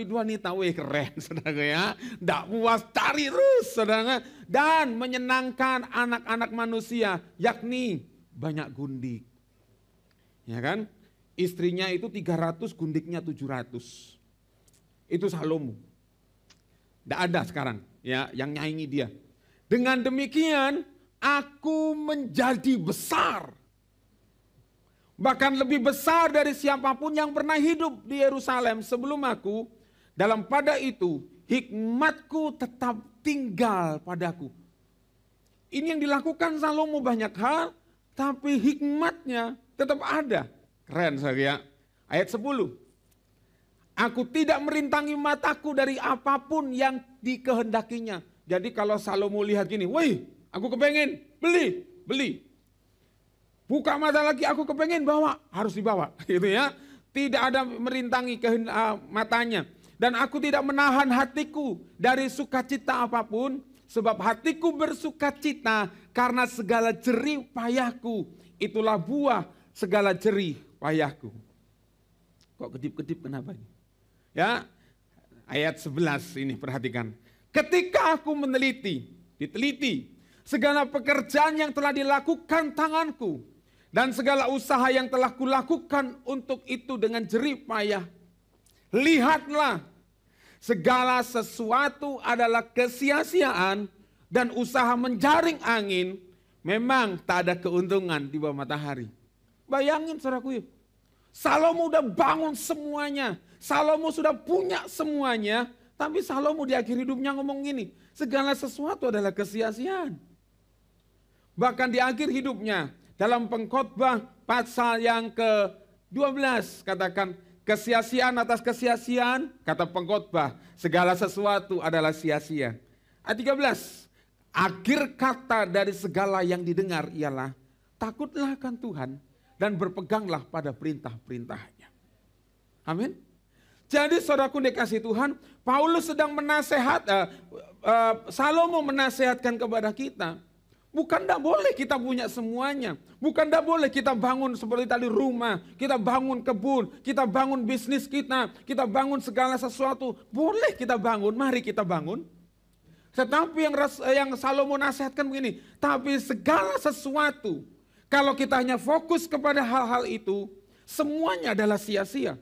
Wih keren saudara ya. Tidak puas, cari terus saudara. Dan menyenangkan anak-anak manusia, yakni banyak gundik. Ya kan? Istrinya itu 300, gundiknya 700. Itu Salomo. Tidak ada sekarang ya yang nyaingi dia. Dengan demikian aku menjadi besar. Bahkan lebih besar dari siapapun yang pernah hidup di Yerusalem sebelum aku. Dalam pada itu hikmatku tetap tinggal padaku. Ini yang dilakukan Salomo banyak hal, tapi hikmatnya tetap ada. Keren saya. Ayat 10. Aku tidak merintangi mataku dari apapun yang dikehendakinya. Jadi kalau Salomo lihat gini, wih aku kepengen beli. Buka mata lagi, aku kepengen bawa, harus dibawa. Gitu ya. Tidak ada merintangi matanya. Dan aku tidak menahan hatiku dari sukacita apapun. Sebab hatiku bersukacita karena segala jerih payahku. Itulah buah segala jerih payahku. Kok kedip-kedip kenapa ini? Ya, ayat 11 ini perhatikan. Ketika aku diteliti segala pekerjaan yang telah dilakukan tanganku. Dan segala usaha yang telah kulakukan untuk itu dengan jerih payah. Lihatlah, segala sesuatu adalah kesia-siaan dan usaha menjaring angin memang tak ada keuntungan di bawah matahari. Bayangin saudaraku, Salomo udah bangun semuanya. Salomo sudah punya semuanya. Tapi Salomo di akhir hidupnya ngomong gini, segala sesuatu adalah kesia-siaan. Bahkan di akhir hidupnya, dalam Pengkhotbah pasal yang ke-12 katakan, kesia-siaan atas kesia-siaan, kata Pengkhotbah, segala sesuatu adalah sia-sia. Ayat 13, akhir kata dari segala yang didengar ialah, takutlah akan Tuhan dan berpeganglah pada perintah-perintahnya. Amin. Jadi saudaraku dikasih Tuhan, Paulus sedang Salomo menasehatkan kepada kita. Bukan tidak boleh kita punya semuanya. Bukan tidak boleh kita bangun seperti tadi rumah, kita bangun kebun, kita bangun bisnis kita bangun segala sesuatu. Boleh kita bangun, mari kita bangun. Tetapi yang Salomo nasihatkan begini, tapi segala sesuatu, kalau kita hanya fokus kepada hal-hal itu, semuanya adalah sia-sia.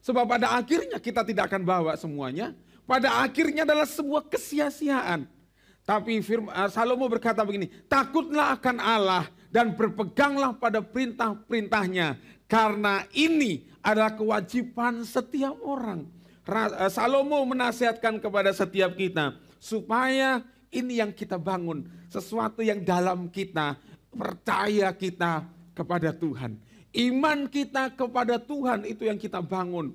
Sebab pada akhirnya kita tidak akan bawa semuanya, pada akhirnya adalah sebuah kesia-siaan. Tapi Salomo berkata begini, takutlah akan Allah dan berpeganglah pada perintah-perintahnya. Karena ini adalah kewajiban setiap orang. Salomo menasihatkan kepada setiap kita, supaya ini yang kita bangun. Sesuatu yang dalam kita, percaya kita kepada Tuhan. Iman kita kepada Tuhan itu yang kita bangun.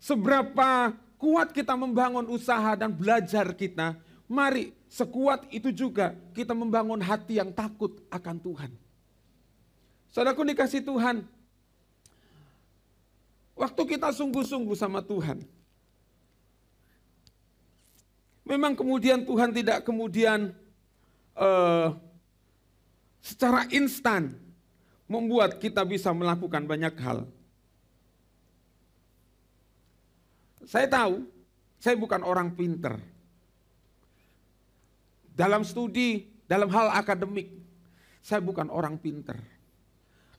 Seberapa kuat kita membangun usaha dan belajar kita, mari sekuat itu juga kita membangun hati yang takut akan Tuhan. Saudaraku dikasih Tuhan, waktu kita sungguh-sungguh sama Tuhan, memang kemudian Tuhan tidak kemudian secara instan membuat kita bisa melakukan banyak hal. Saya tahu, saya bukan orang pinter. Dalam studi, dalam hal akademik, saya bukan orang pinter.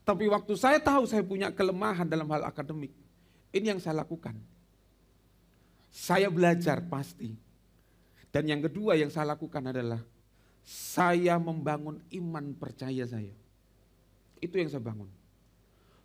Tapi waktu saya tahu saya punya kelemahan dalam hal akademik, ini yang saya lakukan. Saya belajar pasti. Dan yang kedua yang saya lakukan adalah, saya membangun iman percaya saya. Itu yang saya bangun.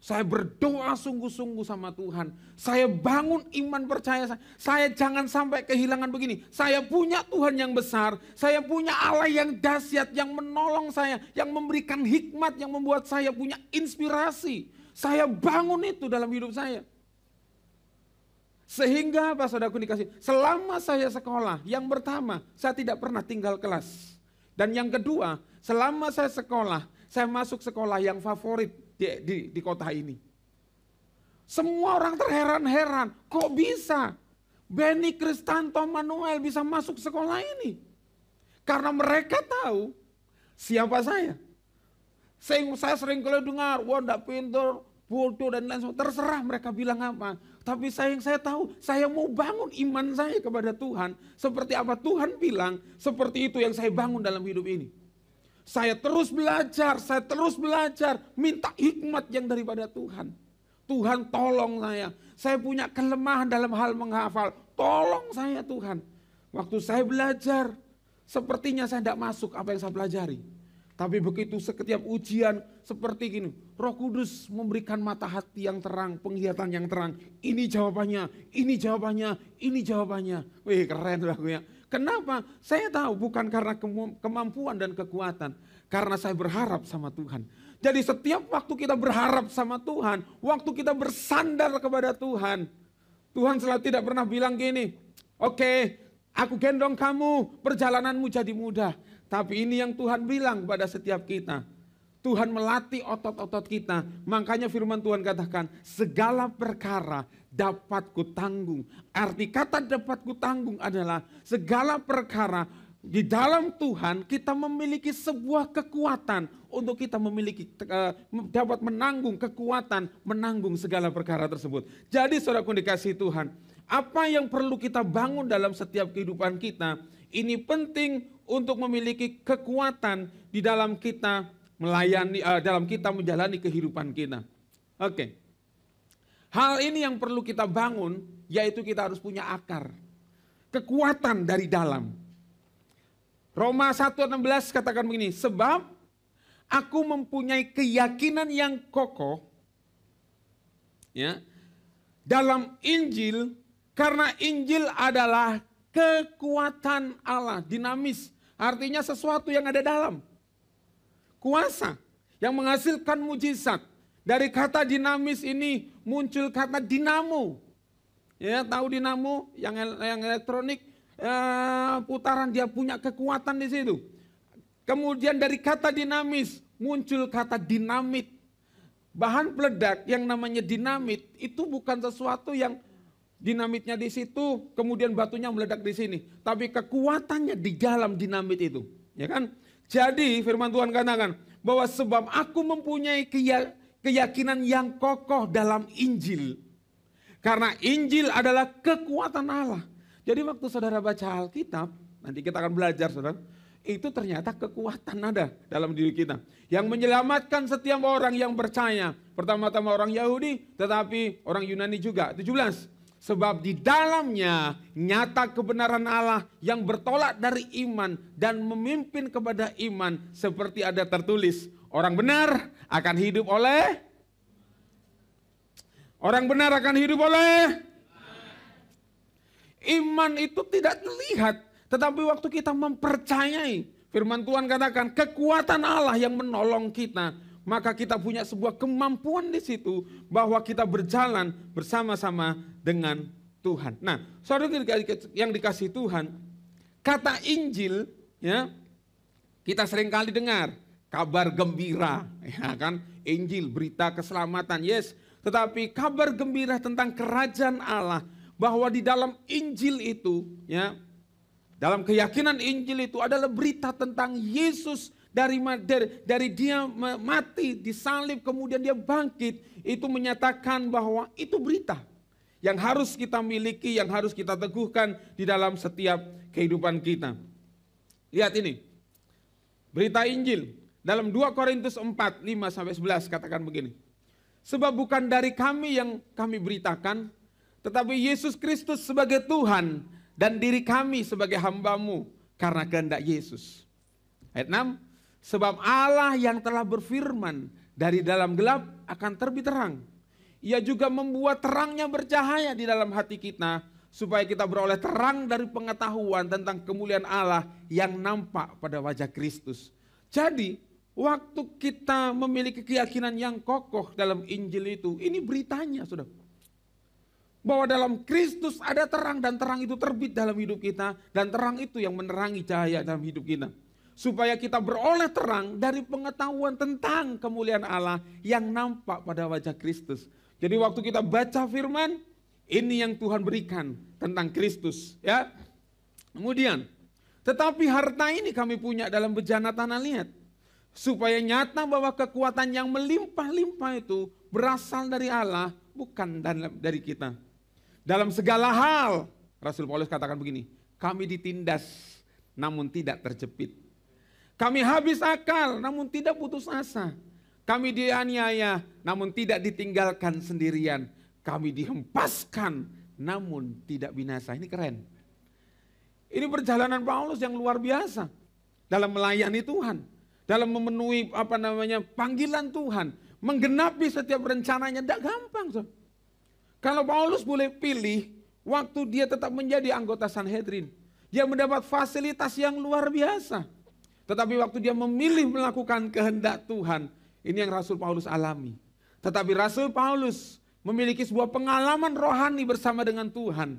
Saya berdoa sungguh-sungguh sama Tuhan. Saya bangun iman percaya saya. Saya jangan sampai kehilangan begini. Saya punya Tuhan yang besar. Saya punya Allah yang dahsyat, yang menolong saya. Yang memberikan hikmat, yang membuat saya punya inspirasi. Saya bangun itu dalam hidup saya. Sehingga apa saudaraku dikasih? Selama saya sekolah, yang pertama, saya tidak pernah tinggal kelas. Dan yang kedua, selama saya sekolah, saya masuk sekolah yang favorit di kota ini. Semua orang terheran-heran, kok bisa Benny Kristanto Manuel bisa masuk sekolah ini? Karena mereka tahu siapa saya. Saya sering kalau dengar, wah enggak pintar, bodoh dan lain sebagainya. Terserah mereka bilang apa. Tapi saya tahu, saya mau bangun iman saya kepada Tuhan. Seperti apa Tuhan bilang, seperti itu yang saya bangun dalam hidup ini. Saya terus belajar, minta hikmat yang daripada Tuhan. Tuhan tolong saya. Saya punya kelemahan dalam hal menghafal. Tolong saya Tuhan. Waktu saya belajar, sepertinya saya tidak masuk apa yang saya pelajari. Tapi begitu setiap ujian seperti gini, Roh Kudus memberikan mata hati yang terang, penglihatan yang terang. Ini jawabannya, ini jawabannya, ini jawabannya. Wih keren lagunya. Kenapa? Saya tahu bukan karena kemampuan dan kekuatan. Karena saya berharap sama Tuhan. Jadi setiap waktu kita berharap sama Tuhan, waktu kita bersandar kepada Tuhan, Tuhan selalu tidak pernah bilang gini, oke, aku gendong kamu, perjalananmu jadi mudah. Tapi ini yang Tuhan bilang pada setiap kita. Tuhan melatih otot-otot kita. Makanya firman Tuhan katakan, segala perkara dapat kutanggung. Arti kata dapat kutanggung adalah segala perkara di dalam Tuhan kita memiliki sebuah kekuatan untuk kita memiliki dapat menanggung kekuatan, menanggung segala perkara tersebut. Jadi saudaraku dikasihi Tuhan, apa yang perlu kita bangun dalam setiap kehidupan kita, ini penting untuk memiliki kekuatan di dalam kita melayani, dalam kita menjalani kehidupan kita. Oke. Hal ini yang perlu kita bangun, yaitu kita harus punya akar. Kekuatan dari dalam. Roma 1:16 katakan begini, sebab aku mempunyai keyakinan yang kokoh ya, dalam Injil, karena Injil adalah kekuatan Allah, dinamis. Artinya sesuatu yang ada dalam. Kuasa yang menghasilkan mujizat. Dari kata dinamis ini muncul kata dinamo. Ya, tahu dinamo yang elektronik, putaran, dia punya kekuatan di situ. Kemudian dari kata dinamis muncul kata dinamit. Bahan peledak yang namanya dinamit itu bukan sesuatu yang dinamitnya di situ, kemudian batunya meledak di sini. Tapi kekuatannya di dalam dinamit itu. Ya kan? Jadi firman Tuhan katakan bahwa sebab aku mempunyai keyakinan yang kokoh dalam Injil. Karena Injil adalah kekuatan Allah. Jadi waktu saudara baca Alkitab, nanti kita akan belajar saudara, itu ternyata kekuatan ada dalam diri kita. Yang menyelamatkan setiap orang yang percaya. Pertama-tama orang Yahudi, tetapi orang Yunani juga. 17. Sebab di dalamnya nyata kebenaran Allah yang bertolak dari iman dan memimpin kepada iman, seperti ada tertulis, orang benar akan hidup oleh iman. Itu tidak terlihat, tetapi waktu kita mempercayai, firman Tuhan katakan kekuatan Allah yang menolong kita, maka kita punya sebuah kemampuan di situ bahwa kita berjalan bersama-sama dengan Tuhan. Nah, saudara yang dikasih Tuhan, kata Injil ya, kita sering kali dengar kabar gembira, ya kan? Injil, berita keselamatan, yes. Tetapi kabar gembira tentang kerajaan Allah, bahwa di dalam Injil itu ya, dalam keyakinan Injil itu adalah berita tentang Yesus. Dari dia mati, disalib, kemudian dia bangkit, itu menyatakan bahwa itu berita yang harus kita miliki, yang harus kita teguhkan di dalam setiap kehidupan kita. Lihat ini, berita Injil dalam 2 Korintus 4, 5-11 katakan begini. Sebab bukan dari kami yang kami beritakan, tetapi Yesus Kristus sebagai Tuhan dan diri kami sebagai hamba-Mu karena kehendak Yesus. Ayat 6, sebab Allah yang telah berfirman, dari dalam gelap akan terbit terang. Ia juga membuat terangnya bercahaya di dalam hati kita, supaya kita beroleh terang dari pengetahuan tentang kemuliaan Allah yang nampak pada wajah Kristus. Jadi, waktu kita memiliki keyakinan yang kokoh dalam Injil itu, ini beritanya, saudara. Bahwa dalam Kristus ada terang dan terang itu terbit dalam hidup kita, dan terang itu yang menerangi cahaya dalam hidup kita. Supaya kita beroleh terang dari pengetahuan tentang kemuliaan Allah yang nampak pada wajah Kristus. Jadi waktu kita baca firman, ini yang Tuhan berikan tentang Kristus. Ya. Kemudian, tetapi harta ini kami punya dalam bejana tanah liat. Supaya nyata bahwa kekuatan yang melimpah-limpah itu berasal dari Allah, bukan dari kita. Dalam segala hal, Rasul Paulus katakan begini, kami ditindas namun tidak terjepit. Kami habis akal namun tidak putus asa. Kami dianiaya namun tidak ditinggalkan sendirian. Kami dihempaskan namun tidak binasa. Ini keren. Ini perjalanan Paulus yang luar biasa dalam melayani Tuhan, dalam memenuhi panggilan Tuhan, menggenapi setiap rencananya. Tidak gampang. So. Kalau Paulus boleh pilih, waktu dia tetap menjadi anggota Sanhedrin, dia mendapat fasilitas yang luar biasa. Tetapi waktu dia memilih melakukan kehendak Tuhan, ini yang Rasul Paulus alami. Tetapi Rasul Paulus memiliki sebuah pengalaman rohani bersama dengan Tuhan.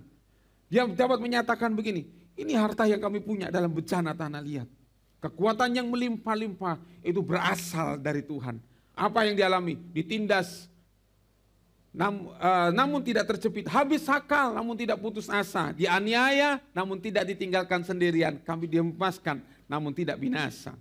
Dia dapat menyatakan begini, ini harta yang kami punya dalam bejana tanah liat. Kekuatan yang melimpah-limpah itu berasal dari Tuhan. Apa yang dialami? Ditindas, namun tidak terjepit. Habis akal, namun tidak putus asa. Dianiaya, namun tidak ditinggalkan sendirian. Kami dihempaskan, namun tidak binasa.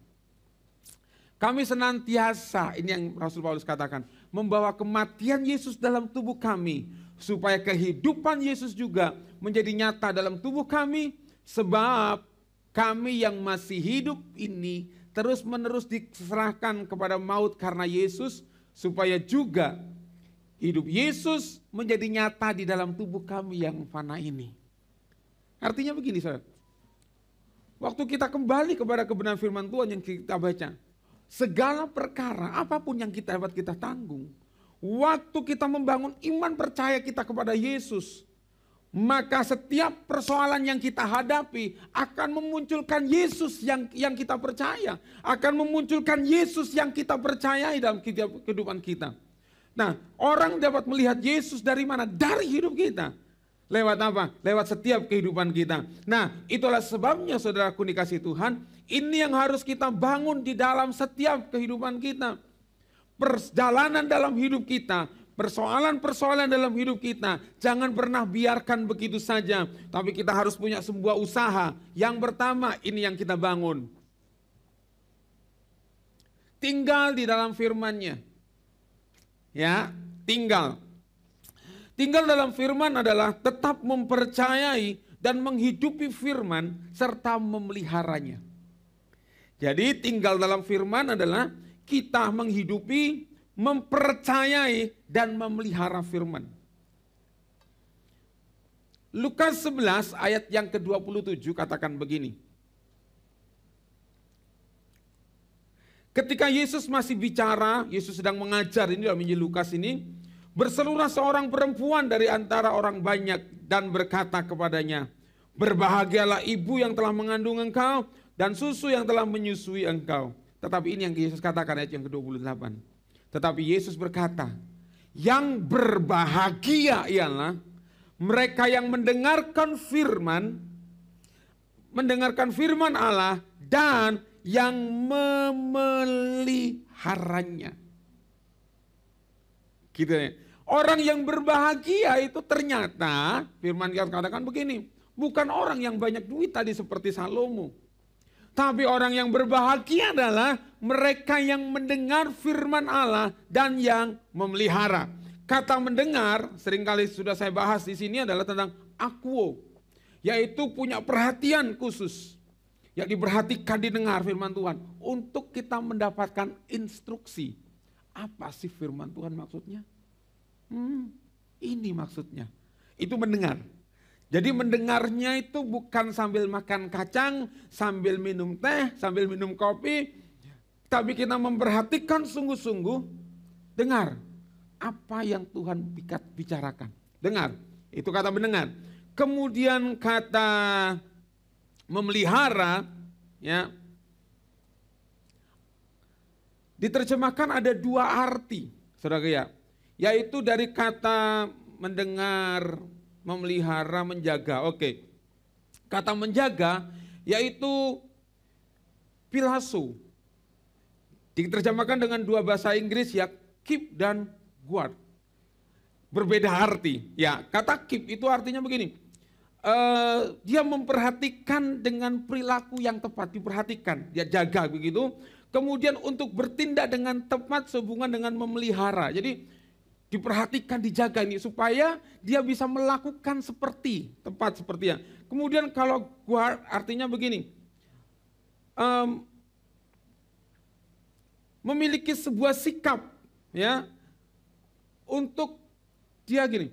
Kami senantiasa, ini yang Rasul Paulus katakan, membawa kematian Yesus dalam tubuh kami, supaya kehidupan Yesus juga menjadi nyata dalam tubuh kami, sebab kami yang masih hidup ini terus-menerus diserahkan kepada maut karena Yesus, supaya juga hidup Yesus menjadi nyata di dalam tubuh kami yang fana ini. Artinya begini, saudara. Waktu kita kembali kepada kebenaran firman Tuhan yang kita baca, segala perkara apapun yang kita dapat kita tanggung, waktu kita membangun iman percaya kita kepada Yesus, maka setiap persoalan yang kita hadapi akan memunculkan Yesus yang kita percaya, akan memunculkan Yesus yang kita percayai dalam kehidupan kita. Nah, orang dapat melihat Yesus dari mana? Dari hidup kita. Lewat apa? Lewat setiap kehidupan kita. Nah, itulah sebabnya saudaraku dikasih Tuhan, ini yang harus kita bangun di dalam setiap kehidupan kita. Perjalanan dalam hidup kita, persoalan-persoalan dalam hidup kita, jangan pernah biarkan begitu saja. Tapi kita harus punya sebuah usaha. Yang pertama, ini yang kita bangun. Tinggal di dalam firman-Nya. Ya, tinggal. Tinggal dalam firman adalah tetap mempercayai dan menghidupi firman serta memeliharanya. Jadi tinggal dalam firman adalah kita menghidupi, mempercayai dan memelihara firman. Lukas 11 ayat yang ke-27 katakan begini. Ketika Yesus masih bicara, Yesus sedang mengajar ini dalam Injil Lukas ini, berserulah seorang perempuan dari antara orang banyak dan berkata kepadanya, berbahagialah ibu yang telah mengandung engkau dan susu yang telah menyusui engkau. Tetapi ini yang Yesus katakan ayat yang ke-28. Tetapi Yesus berkata, yang berbahagia ialah mereka yang mendengarkan firman Allah dan yang memeliharanya. Gitu ya. Orang yang berbahagia itu ternyata firman yang katakan begini, bukan orang yang banyak duit tadi seperti Salomo. Tapi orang yang berbahagia adalah mereka yang mendengar firman Allah dan yang memelihara. Kata mendengar seringkali sudah saya bahas di sini adalah tentang akuo, yaitu punya perhatian khusus. Yang diperhatikan, didengar firman Tuhan untuk kita mendapatkan instruksi. Apa sih firman Tuhan maksudnya? Ini maksudnya. Itu mendengar. Jadi mendengarnya itu bukan sambil makan kacang, sambil minum teh, sambil minum kopi. Tapi kita memperhatikan sungguh-sungguh, dengar apa yang Tuhan bicarakan. Dengar, itu kata mendengar. Kemudian kata memelihara, ya, diterjemahkan ada dua arti, saudara ya, yaitu dari kata mendengar, memelihara, menjaga. Oke, kata menjaga yaitu pilaso, diterjemahkan dengan dua bahasa Inggris ya, keep dan guard. Berbeda arti. Ya, kata keep itu artinya begini. Dia memperhatikan dengan perilaku yang tepat, diperhatikan, dia jaga begitu. Kemudian untuk bertindak dengan tepat sehubungan dengan memelihara. Jadi diperhatikan, dijaga ini supaya dia bisa melakukan tepat seperti yang. Kemudian kalau guard artinya begini. Memiliki sebuah sikap, ya, untuk dia gini,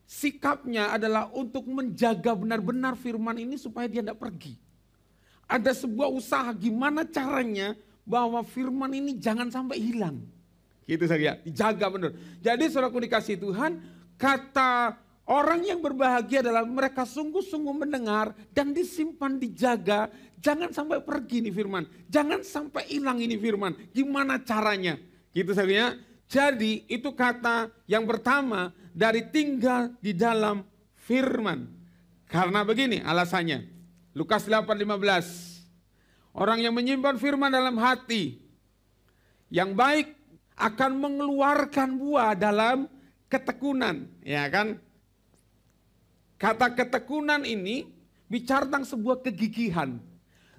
sikapnya adalah untuk menjaga benar-benar firman ini supaya dia tidak pergi. Ada sebuah usaha gimana caranya bahwa firman ini jangan sampai hilang. Gitu saja, dijaga benar. Jadi saudaraku dikasih Tuhan, kata orang yang berbahagia adalah mereka sungguh-sungguh mendengar dan disimpan, dijaga. Jangan sampai pergi ini firman, jangan sampai hilang ini firman. Gimana caranya? Gitu saja. Jadi itu kata yang pertama dari tinggal di dalam firman. Karena begini alasannya. Lukas 8:15. Orang yang menyimpan firman dalam hati yang baik akan mengeluarkan buah dalam ketekunan, ya kan? Kata ketekunan ini bicara tentang sebuah kegigihan.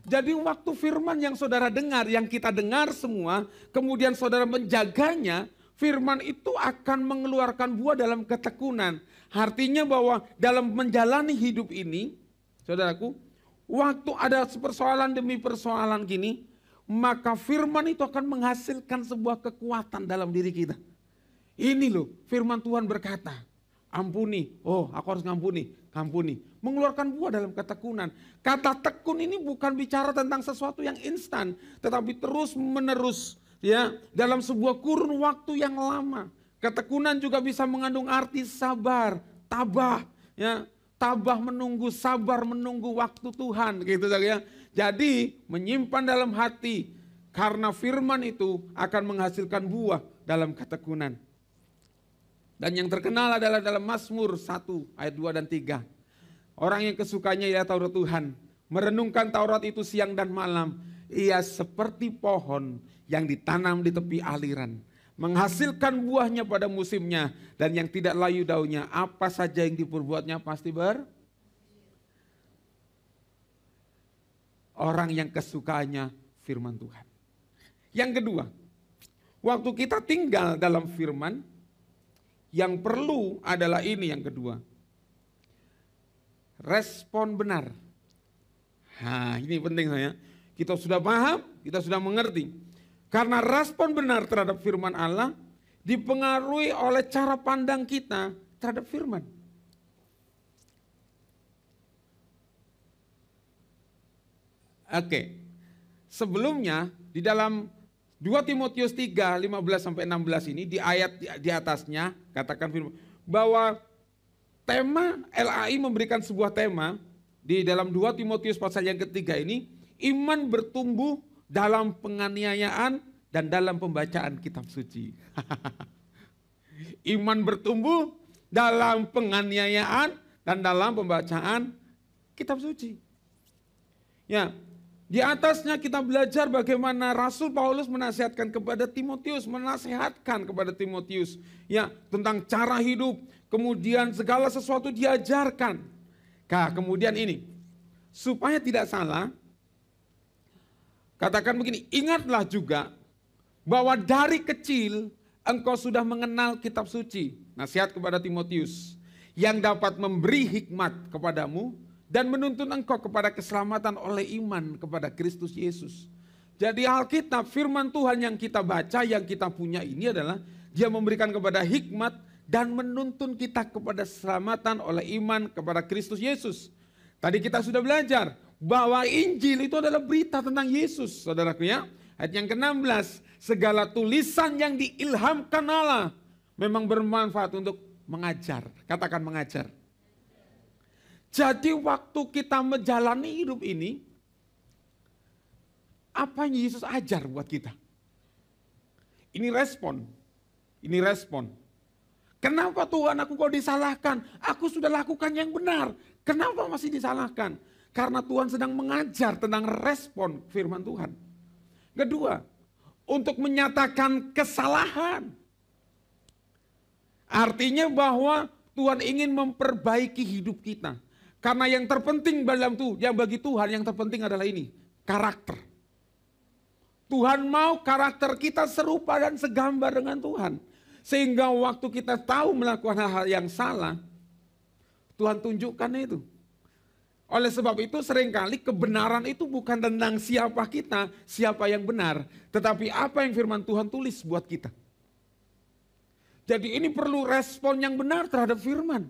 Jadi waktu firman yang saudara dengar, yang kita dengar semua, kemudian saudara menjaganya, firman itu akan mengeluarkan buah dalam ketekunan. Artinya bahwa dalam menjalani hidup ini, saudaraku, waktu ada persoalan demi persoalan gini, maka firman itu akan menghasilkan sebuah kekuatan dalam diri kita. Ini loh, firman Tuhan berkata, ampuni, oh aku harus ngampuni, mengeluarkan buah dalam ketekunan. Kata tekun ini bukan bicara tentang sesuatu yang instan, tetapi terus menerus, ya, dalam sebuah kurun waktu yang lama. Ketekunan juga bisa mengandung arti sabar, tabah, ya, tabah menunggu, sabar menunggu waktu Tuhan, gitu ya. Jadi menyimpan dalam hati karena firman itu akan menghasilkan buah dalam ketekunan. Dan yang terkenal adalah dalam Mazmur 1 ayat 2 dan 3. Orang yang kesukanya ya Taurat Tuhan, merenungkan Taurat itu siang dan malam, ia seperti pohon yang ditanam di tepi aliran, menghasilkan buahnya pada musimnya, dan yang tidak layu daunnya, apa saja yang diperbuatnya pasti orang yang kesukaannya firman Tuhan. Yang kedua, waktu kita tinggal dalam firman, yang perlu adalah ini yang kedua, respon benar. Nah ini penting saya, kita sudah paham, kita sudah mengerti. Karena respon benar terhadap firman Allah dipengaruhi oleh cara pandang kita terhadap firman. Oke, sebelumnya di dalam 2 Timotius 3, 15-16 ini di ayat di atasnya katakan firman bahwa tema LAI memberikan sebuah tema di dalam 2 Timotius pasal yang ketiga ini, iman bertumbuh dalam penganiayaan dan dalam pembacaan kitab suci. Iman bertumbuh dalam penganiayaan dan dalam pembacaan kitab suci. Ya, di atasnya kita belajar bagaimana Rasul Paulus menasihatkan kepada Timotius, ya, tentang cara hidup, kemudian segala sesuatu diajarkan. Nah, kemudian ini, supaya tidak salah, katakan begini, ingatlah juga bahwa dari kecil engkau sudah mengenal kitab suci, nasihat kepada Timotius, yang dapat memberi hikmat kepadamu dan menuntun engkau kepada keselamatan oleh iman kepada Kristus Yesus. Jadi Alkitab, firman Tuhan yang kita baca, yang kita punya ini adalah dia memberikan kepada hikmat dan menuntun kita kepada keselamatan oleh iman kepada Kristus Yesus. Tadi kita sudah belajar bahwa Injil itu adalah berita tentang Yesus, saudaraku ya. Ayat yang ke-16, segala tulisan yang diilhamkan Allah memang bermanfaat untuk mengajar. Katakan mengajar. Jadi waktu kita menjalani hidup ini, apa yang Yesus ajar buat kita? Ini respon. Ini respon. Kenapa Tuhan aku kok disalahkan? Aku sudah lakukan yang benar. Kenapa masih disalahkan? Karena Tuhan sedang mengajar tentang respon firman Tuhan. Kedua, untuk menyatakan kesalahan. Artinya bahwa Tuhan ingin memperbaiki hidup kita. Karena yang terpenting bagi Tuhan yang terpenting adalah ini, karakter. Tuhan mau karakter kita serupa dan segambar dengan Tuhan. Sehingga waktu kita tahu melakukan hal-hal yang salah, Tuhan tunjukkan itu. Oleh sebab itu seringkali kebenaran itu bukan tentang siapa kita, siapa yang benar. Tetapi apa yang firman Tuhan tulis buat kita. Jadi ini perlu respon yang benar terhadap firman.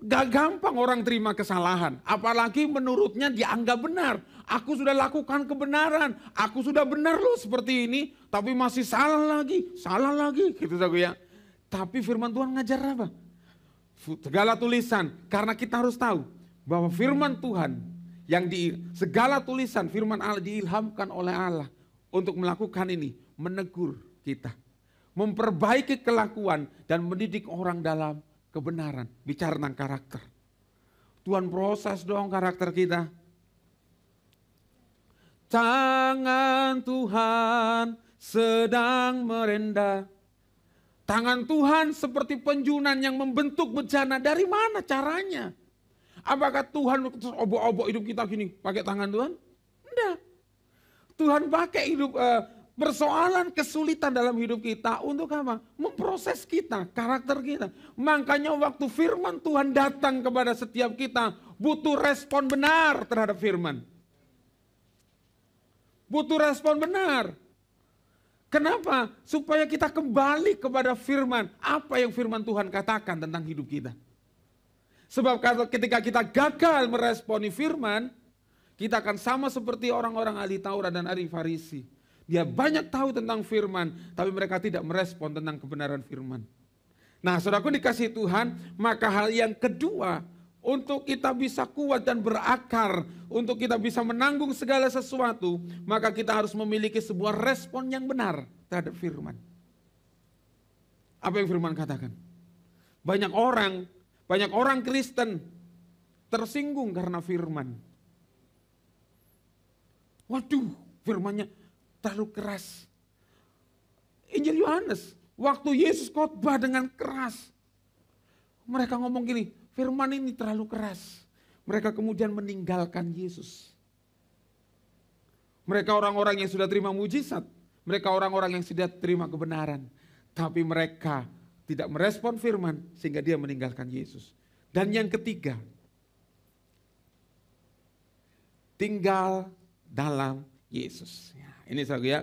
Gak gampang orang terima kesalahan. Apalagi menurutnya dianggap benar. Aku sudah lakukan kebenaran. Aku sudah benar loh seperti ini. Tapi masih salah lagi. Gitu saudara ya. Tapi firman Tuhan ngajar apa? Segala tulisan, karena kita harus tahu bahwa firman Tuhan yang segala tulisan firman Allah diilhamkan oleh Allah untuk melakukan ini, menegur kita, memperbaiki kelakuan dan mendidik orang dalam kebenaran. Bicara tentang karakter. Tuhan proses dong karakter kita. Tangan Tuhan sedang merendah. Tangan Tuhan seperti penjunan yang membentuk bejana. Dari mana caranya? Apakah Tuhan obok-obok hidup kita gini pakai tangan Tuhan? Enggak. Tuhan pakai persoalan kesulitan dalam hidup kita untuk apa? Memproses kita, karakter kita. Makanya waktu firman Tuhan datang kepada setiap kita, butuh respon benar terhadap firman. Butuh respon benar. Kenapa? Supaya kita kembali kepada firman. Apa yang firman Tuhan katakan tentang hidup kita. Sebab ketika kita gagal meresponi firman, kita akan sama seperti orang-orang ahli Taurat dan ahli Farisi. Dia banyak tahu tentang firman, tapi mereka tidak merespon tentang kebenaran firman. Nah, saudaraku dikasih Tuhan, maka hal yang kedua, untuk kita bisa kuat dan berakar, untuk kita bisa menanggung segala sesuatu, maka kita harus memiliki sebuah respon yang benar terhadap firman. Apa yang firman katakan? Banyak orang Kristen tersinggung karena firman. Waduh, firmannya terlalu keras. Injil Yohanes, waktu Yesus khotbah dengan keras, mereka ngomong gini, firman ini terlalu keras. Mereka kemudian meninggalkan Yesus. Mereka orang-orang yang sudah terima mujizat. Mereka orang-orang yang sudah terima kebenaran. Tapi mereka tidak merespon firman sehingga dia meninggalkan Yesus. Dan yang ketiga, tinggal dalam Yesus. Ini saudara ya.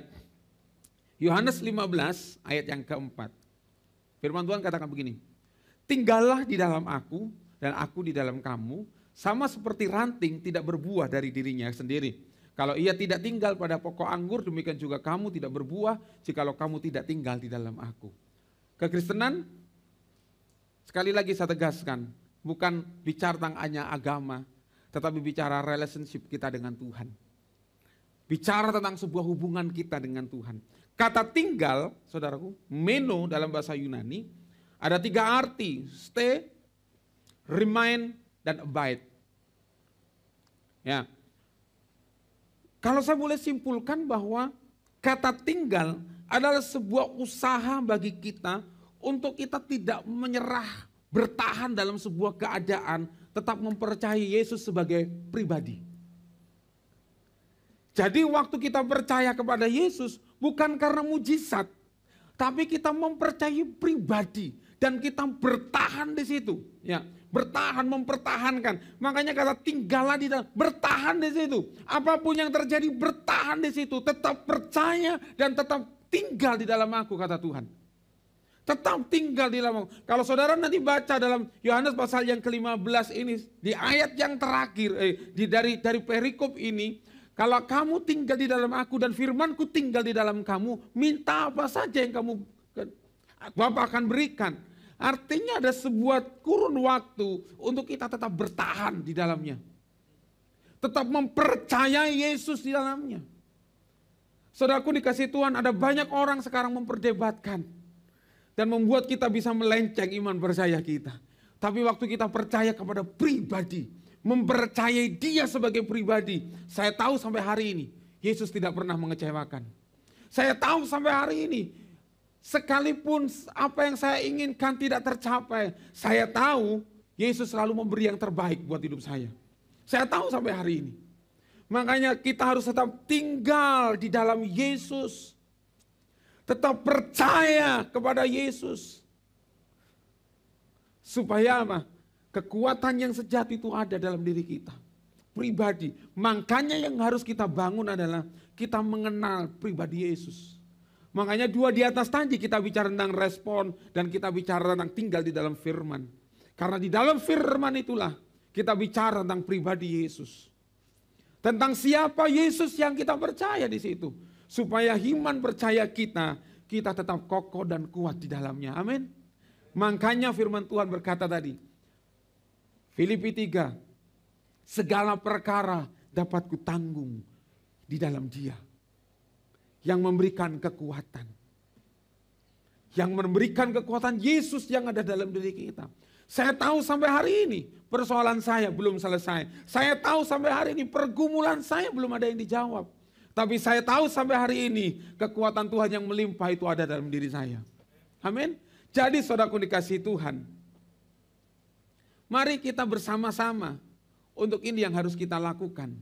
Yohanes 15 ayat yang keempat. Firman Tuhan katakan begini. Tinggallah di dalam aku dan aku di dalam kamu, sama seperti ranting tidak berbuah dari dirinya sendiri. Kalau ia tidak tinggal pada pokok anggur, demikian juga kamu tidak berbuah jikalau kamu tidak tinggal di dalam aku. Kekristenan, sekali lagi saya tegaskan, bukan bicara tentang hanya agama, tetapi bicara relationship kita dengan Tuhan. Bicara tentang sebuah hubungan kita dengan Tuhan. Kata tinggal, saudaraku, meno dalam bahasa Yunani, ada 3 arti, stay, remain, dan abide. Ya. Kalau saya boleh simpulkan bahwa kata tinggal adalah sebuah usaha bagi kita untuk kita tidak menyerah, bertahan dalam sebuah keadaan, tetap mempercayai Yesus sebagai pribadi. Jadi waktu kita percaya kepada Yesus, bukan karena mujizat, tapi kita mempercayai pribadi dan kita bertahan di situ, ya. Bertahan, mempertahankan. Makanya kata tinggallah di dalam, bertahan di situ. Apapun yang terjadi, bertahan di situ. Tetap percaya dan tetap tinggal di dalam aku, kata Tuhan. Tetap tinggal di dalam aku. Kalau saudara nanti baca dalam Yohanes pasal yang ke-15 ini, di ayat yang terakhir, dari perikop ini, kalau kamu tinggal di dalam aku dan firmanku tinggal di dalam kamu, minta apa saja yang kamu, Bapa akan berikan. Artinya ada sebuah kurun waktu untuk kita tetap bertahan di dalamnya. Tetap mempercayai Yesus di dalamnya. Saudaraku dikasih Tuhan, ada banyak orang sekarang memperdebatkan. Dan membuat kita bisa melenceng iman percaya kita. Tapi waktu kita percaya kepada pribadi, mempercayai dia sebagai pribadi. Saya tahu sampai hari ini, Yesus tidak pernah mengecewakan. Saya tahu sampai hari ini, sekalipun apa yang saya inginkan tidak tercapai, saya tahu Yesus selalu memberi yang terbaik buat hidup saya. Saya tahu sampai hari ini. Makanya kita harus tetap tinggal di dalam Yesus. Tetap percaya kepada Yesus. Supaya apa? Kekuatan yang sejati itu ada dalam diri kita. Pribadi. Makanya yang harus kita bangun adalah kita mengenal pribadi Yesus. Makanya dua di atas tadi kita bicara tentang respon dan kita bicara tentang tinggal di dalam firman. Karena di dalam firman itulah kita bicara tentang pribadi Yesus. Tentang siapa Yesus yang kita percaya di situ. Supaya iman percaya kita tetap kokoh dan kuat di dalamnya. Amin. Makanya firman Tuhan berkata tadi. Filipi 3. Segala perkara dapat kutanggung di dalam Dia. Yang memberikan kekuatan. Yang memberikan kekuatan Yesus yang ada dalam diri kita. Saya tahu sampai hari ini persoalan saya belum selesai. Saya tahu sampai hari ini pergumulan saya belum ada yang dijawab. Tapi saya tahu sampai hari ini kekuatan Tuhan yang melimpah itu ada dalam diri saya. Amin. Jadi saudaraku dikasihi Tuhan. Mari kita bersama-sama untuk ini yang harus kita lakukan.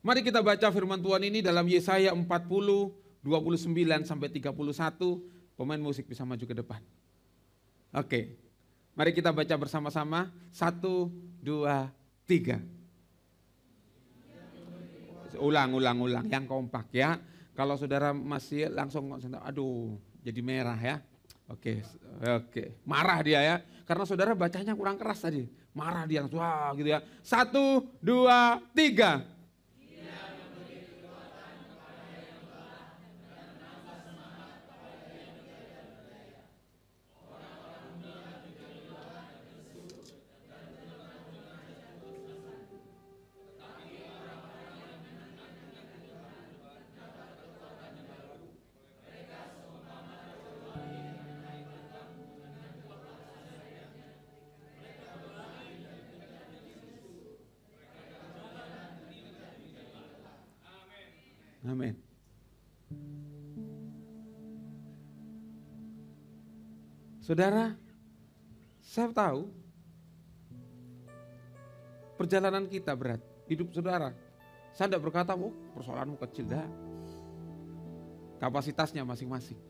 Mari kita baca firman Tuhan ini dalam Yesaya 40, 29 sampai 31. Pemain musik bisa maju ke depan. Oke. Mari kita baca bersama-sama. 1, 2, 3. Ulang. Yang kompak ya. Kalau saudara masih langsung, aduh jadi merah ya. Oke. Marah dia ya. Karena saudara bacanya kurang keras tadi. Marah dia langsung wah gitu ya. 1, 2, 3. Amin. Saudara, saya tahu perjalanan kita berat, hidup saudara. Saya tidak berkata, persoalanmu kecil, dah. Kapasitasnya masing-masing.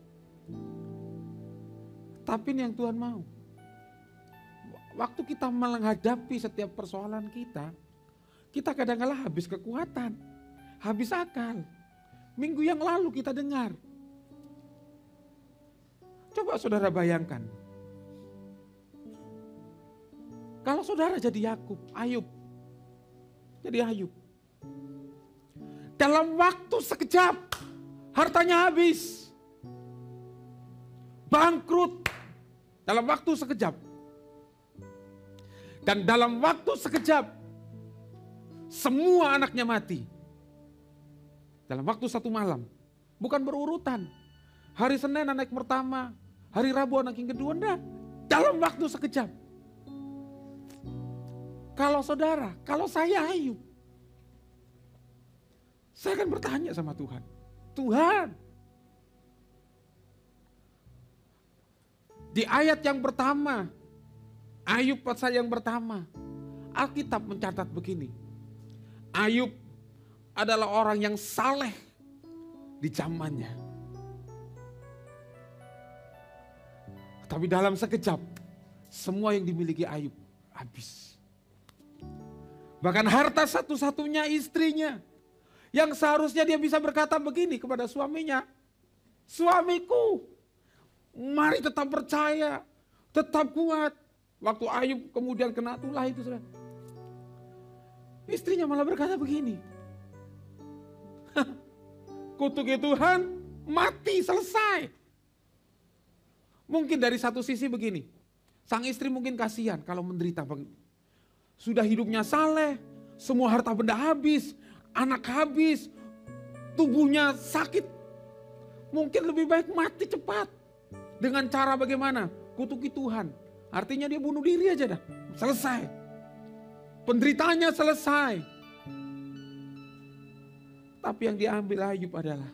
Tapi ini yang Tuhan mau. Waktu kita menghadapi setiap persoalan kita kadang-kadang habis kekuatan, habis akal. Minggu yang lalu kita dengar. Coba saudara bayangkan. Kalau saudara jadi Ayub. Jadi Ayub. Dalam waktu sekejap, hartanya habis. Bangkrut. Dalam waktu sekejap. Dan dalam waktu sekejap, semua anaknya mati. Dalam waktu satu malam. Bukan berurutan. Hari Senin anak pertama. Hari Rabu anak yang kedua. Enggak. Dalam waktu sekejap. Kalau saudara, kalau saya Ayub. Saya akan bertanya sama Tuhan. Tuhan. Di ayat yang pertama. Ayub pasal yang pertama. Alkitab mencatat begini. Ayub adalah orang yang saleh di zamannya. Tapi dalam sekejap, semua yang dimiliki Ayub habis. Bahkan harta satu-satunya istrinya, yang seharusnya dia bisa berkata begini kepada suaminya, suamiku, mari tetap percaya, tetap kuat. Waktu Ayub kemudian kena tulah itu, saudara, istrinya malah berkata begini, kutuki Tuhan, mati, selesai. Mungkin dari satu sisi begini, sang istri mungkin kasihan kalau menderita. Sudah hidupnya saleh, semua harta benda habis, anak habis, tubuhnya sakit. Mungkin lebih baik mati cepat. Dengan cara bagaimana? Kutuki Tuhan. Artinya dia bunuh diri aja dah, selesai. Penderitaannya selesai. Tapi yang diambil Ayub adalah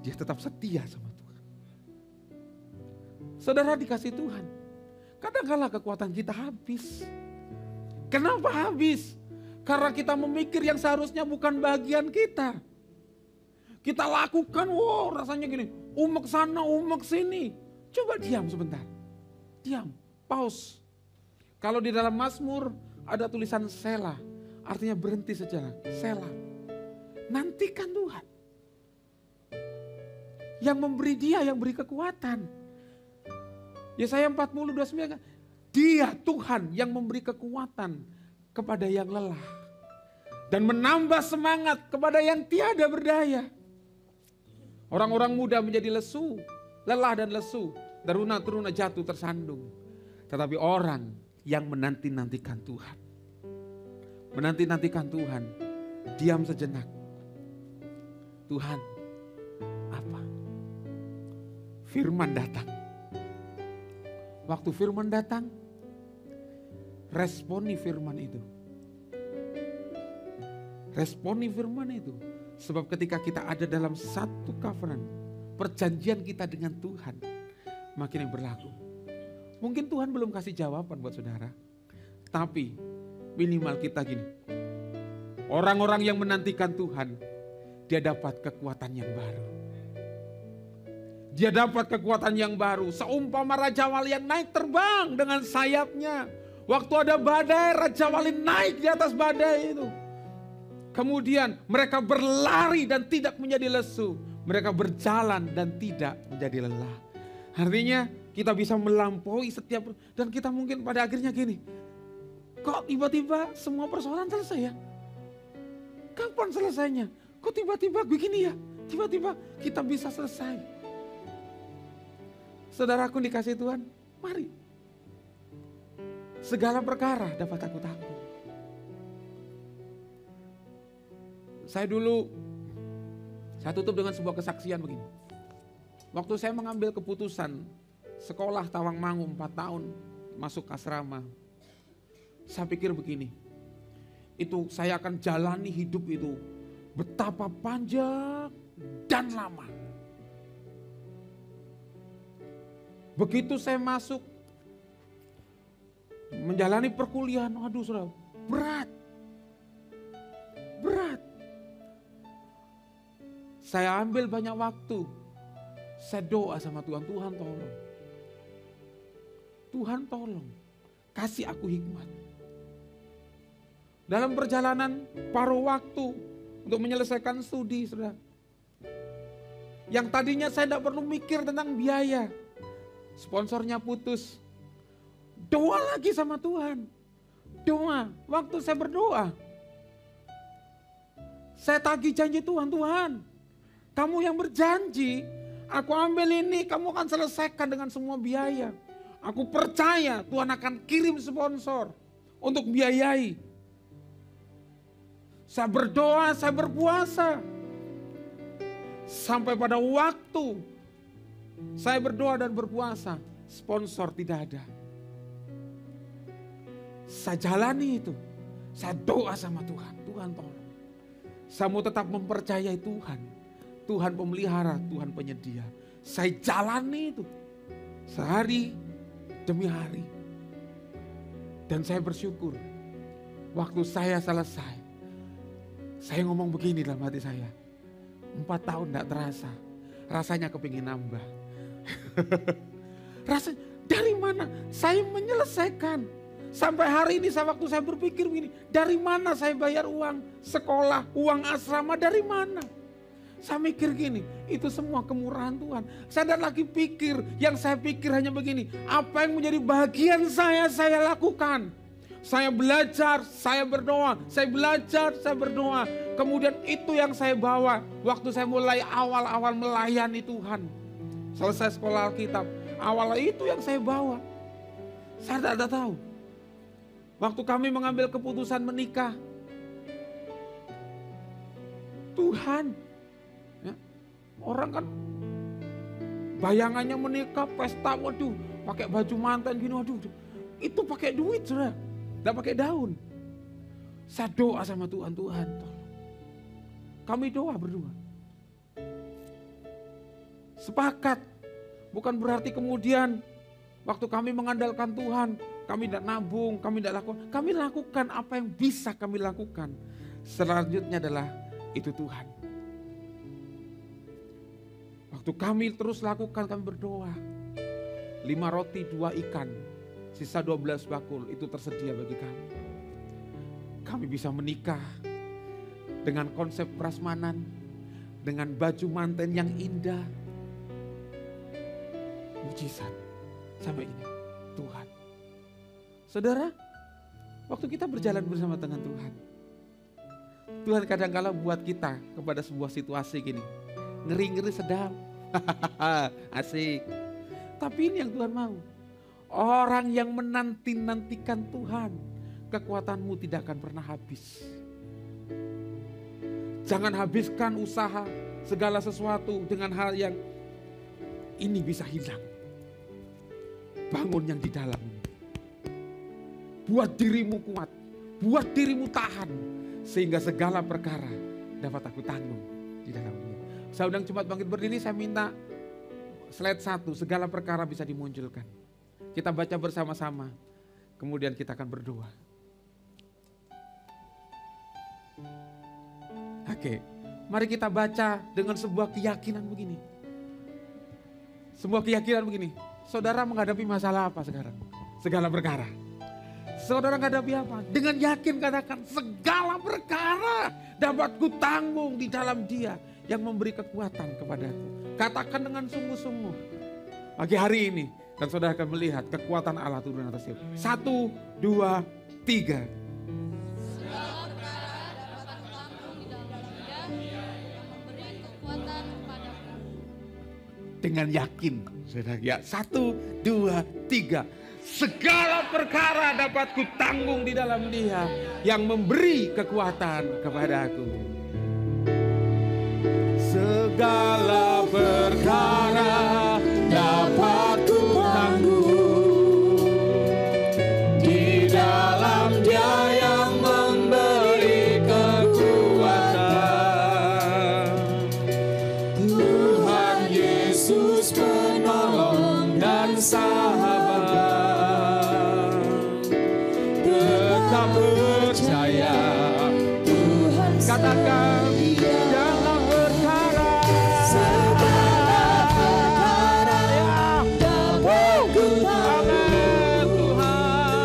dia tetap setia sama Tuhan. Saudara dikasih Tuhan, kadang-kala kekuatan kita habis. Kenapa habis? Karena kita memikir yang seharusnya bukan bagian kita. Kita lakukan, wow rasanya gini, umek sana, umek sini. Coba diam sebentar. Diam, pause. Kalau di dalam Mazmur ada tulisan Selah, artinya berhenti sejenak, Selah. Nantikan Tuhan. Yang memberi dia, yang beri kekuatan. Yesaya 40:29, dia Tuhan yang memberi kekuatan kepada yang lelah. Dan menambah semangat kepada yang tiada berdaya. Orang-orang muda menjadi lesu, lelah dan lesu. Teruna-teruna jatuh tersandung. Tetapi orang yang menanti-nantikan Tuhan. Menanti-nantikan Tuhan, diam sejenak. Tuhan, apa? Firman datang. Waktu firman datang, responi firman itu. Responi firman itu. Sebab ketika kita ada dalam satu covenant, perjanjian kita dengan Tuhan, makin yang berlaku. Mungkin Tuhan belum kasih jawaban buat saudara. Tapi minimal kita gini. Orang-orang yang menantikan Tuhan, dia dapat kekuatan yang baru. Dia dapat kekuatan yang baru. Seumpama Raja Wali yang naik terbang dengan sayapnya. Waktu ada badai, Raja Wali naik di atas badai itu. Kemudian mereka berlari dan tidak menjadi lesu. Mereka berjalan dan tidak menjadi lelah. Artinya kita bisa melampaui setiap, dan kita mungkin pada akhirnya gini. Kok tiba-tiba semua persoalan selesai ya? Kapan selesainya? Kok tiba-tiba begini ya? Tiba-tiba kita bisa selesai. Saudaraku dikasih Tuhan, mari. Segala perkara dapat aku tanggung. Saya tutup dengan sebuah kesaksian begini. Waktu saya mengambil keputusan sekolah Tawangmangu 4 tahun, masuk asrama. Saya pikir begini, itu saya akan jalani hidup itu betapa panjang dan lama. Begitu saya masuk menjalani perkuliahan, aduh saudara, berat. Saya ambil banyak waktu. Saya doa sama Tuhan, Tuhan tolong. Tuhan tolong, kasih aku hikmat. Dalam perjalanan paruh waktu untuk menyelesaikan studi, saudara. Yang tadinya saya tidak perlu mikir tentang biaya. Sponsornya putus. Doa lagi sama Tuhan. Doa, waktu saya berdoa. Saya tagih janji Tuhan, Tuhan. Kamu yang berjanji, aku ambil ini, kamu akan selesaikan dengan semua biaya. Aku percaya Tuhan akan kirim sponsor untuk biayai. Saya berdoa, saya berpuasa. Sampai pada waktu saya berdoa dan berpuasa, sponsor tidak ada. Saya jalani itu. Saya doa sama Tuhan, Tuhan tolong. Saya mau tetap mempercayai Tuhan. Tuhan pemelihara, Tuhan penyedia. Saya jalani itu sehari demi hari. Dan saya bersyukur waktu saya selesai, saya ngomong begini dalam hati saya, 4 tahun gak terasa, rasanya kepingin nambah. Rasanya dari mana saya menyelesaikan? Sampai hari ini waktu saya berpikir begini, dari mana saya bayar uang sekolah, uang asrama, dari mana? Saya mikir gini, itu semua kemurahan Tuhan. Saya dan lagi pikir, yang saya pikir hanya begini, apa yang menjadi bagian saya lakukan. Saya belajar, saya berdoa, saya belajar, saya berdoa. Kemudian itu yang saya bawa waktu saya mulai awal-awal melayani Tuhan. Selesai sekolah Alkitab, awalnya itu yang saya bawa. Saya tidak tahu. Waktu kami mengambil keputusan menikah, Tuhan, ya, orang kan bayangannya menikah, pesta, waduh, pakai baju mantan gini, waduh, itu pakai duit sudah, tidak pakai daun. Saya doa sama Tuhan, Tuhan, tolong. Kami doa berdua. Sepakat, bukan berarti kemudian waktu kami mengandalkan Tuhan, kami tidak nabung, kami tidak lakukan. Kami lakukan apa yang bisa kami lakukan. Selanjutnya adalah itu Tuhan. Waktu kami terus lakukan, kami berdoa. 5 roti 2 ikan, sisa 12 bakul itu tersedia bagi kami. Kami bisa menikah dengan konsep prasmanan, dengan baju manten yang indah. Mujizat sampai ini Tuhan. Saudara, waktu kita berjalan bersama dengan Tuhan, Tuhan kadang-kala buat kita kepada sebuah situasi gini, ngeri-ngeri sedap, asik. Tapi ini yang Tuhan mau, orang yang menanti-nantikan Tuhan, kekuatanmu tidak akan pernah habis. Jangan habiskan usaha segala sesuatu dengan hal yang ini bisa hilang. Bangun yang di dalam. Buat dirimu kuat, buat dirimu tahan, sehingga segala perkara dapat aku tanggung di dalamnya. Saya undang Jemaat Bangkit Berdiri, saya minta slide 1, segala perkara bisa dimunculkan. Kita baca bersama-sama, kemudian kita akan berdoa. Oke, mari kita baca dengan sebuah keyakinan begini. Sebuah keyakinan begini, saudara menghadapi masalah apa sekarang? Segala perkara. Saudara menghadapi apa? Dengan yakin katakan, segala perkara dapat ku tanggung di dalam Dia yang memberi kekuatan kepadaku. Katakan dengan sungguh-sungguh pagi hari ini, dan saudara akan melihat kekuatan Allah turun atas hidup. 1, 2, 3. Dengan yakin, saudara, ya, 1, 2, 3. Segala perkara dapat ku tanggung di dalam Dia yang memberi kekuatan kepadaku. Segala perkara dapat ku tanggung di dalam Dia yang memberi kekuatan. Tuhan Yesus penolong dan sahabat. Percaya Tuhan, katakan dalam perkara, segala perkara dapat ku tanggung Tuhan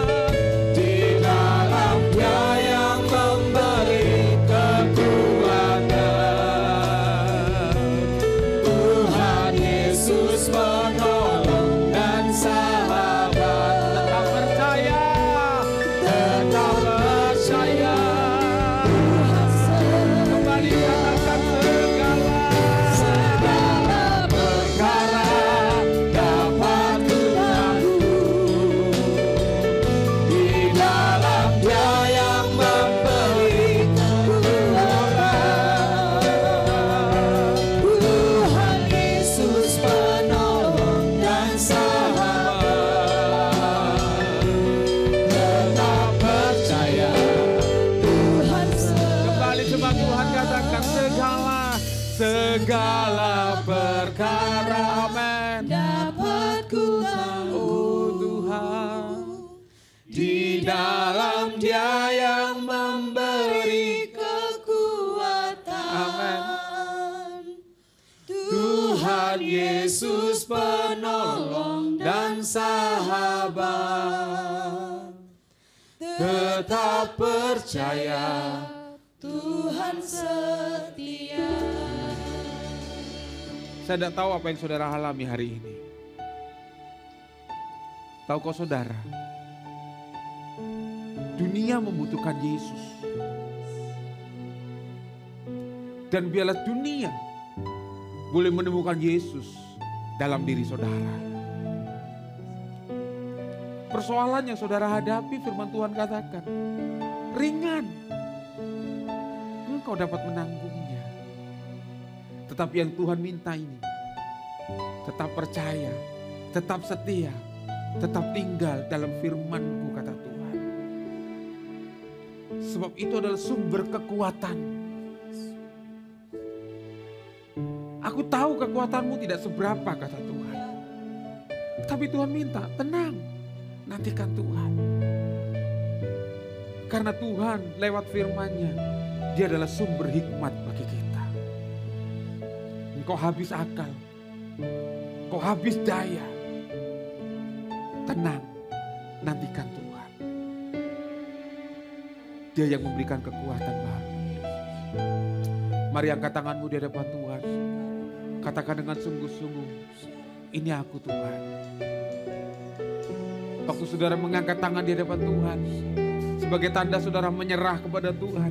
di dalam Dia yang memberi kekuatan. Tuhan Yesus menolong dan sahabat. Tetap percaya. Kembali katakan segala perkara dapat ku tanggung di dalam Dia yang memberi kekuatan. Tuhan Yesus penolong dan sahabat. Tetap percaya. Coba Tuhan katakan segala perkara, amin, dapat ku tanggung Tuhan di dalam Dia yang penolong dan sahabat. Tetap percaya Tuhan setia. Saya tidak tahu apa yang saudara alami hari ini. Tahukah saudara, dunia membutuhkan Yesus. Dan biarlah dunia boleh menemukan Yesus dalam diri saudara. Persoalan yang saudara hadapi, firman Tuhan katakan, ringan. Engkau dapat menanggungnya. Tetapi yang Tuhan minta ini, tetap percaya, tetap setia, tetap tinggal dalam firman-Ku, kata Tuhan. Sebab itu adalah sumber kekuatan. Aku tahu kekuatanmu tidak seberapa, kata Tuhan. Tapi Tuhan minta, tenang, nantikan Tuhan. Karena Tuhan lewat firman-Nya, Dia adalah sumber hikmat bagi kita. Engkau habis akal, engkau habis daya. Tenang, nantikan Tuhan. Dia yang memberikan kekuatan baru. Mari angkat tanganmu di hadapan Tuhan. Katakan dengan sungguh-sungguh, ini aku Tuhan. Waktu saudara mengangkat tangan di hadapan Tuhan, sebagai tanda saudara menyerah kepada Tuhan.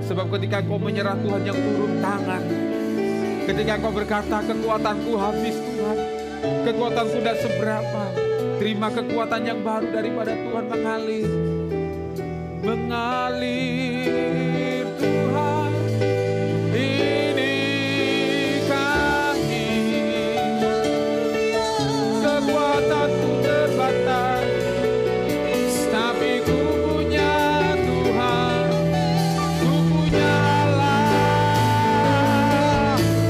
Sebab ketika engkau menyerah, Tuhan yang turun tangan. Ketika engkau berkata, kekuatanku habis Tuhan, kekuatanku tidak seberapa. Terima kekuatan yang baru daripada Tuhan mengalir. Mengalir Tuhan. Ini kami. Kekuatanku terbatas. Tapi ku punya Tuhan. Ku punya Allah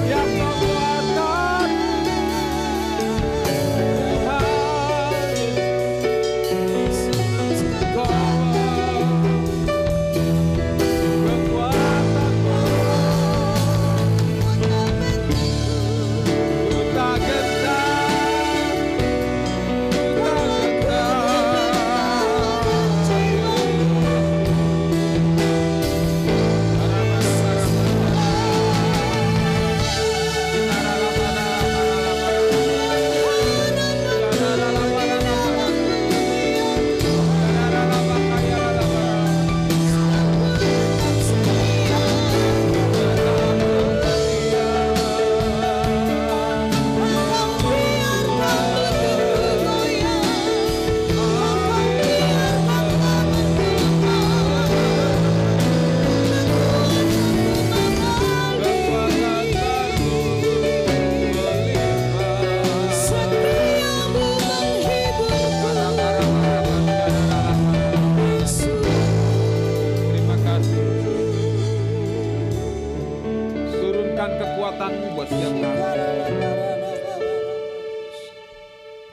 yang menguatkan.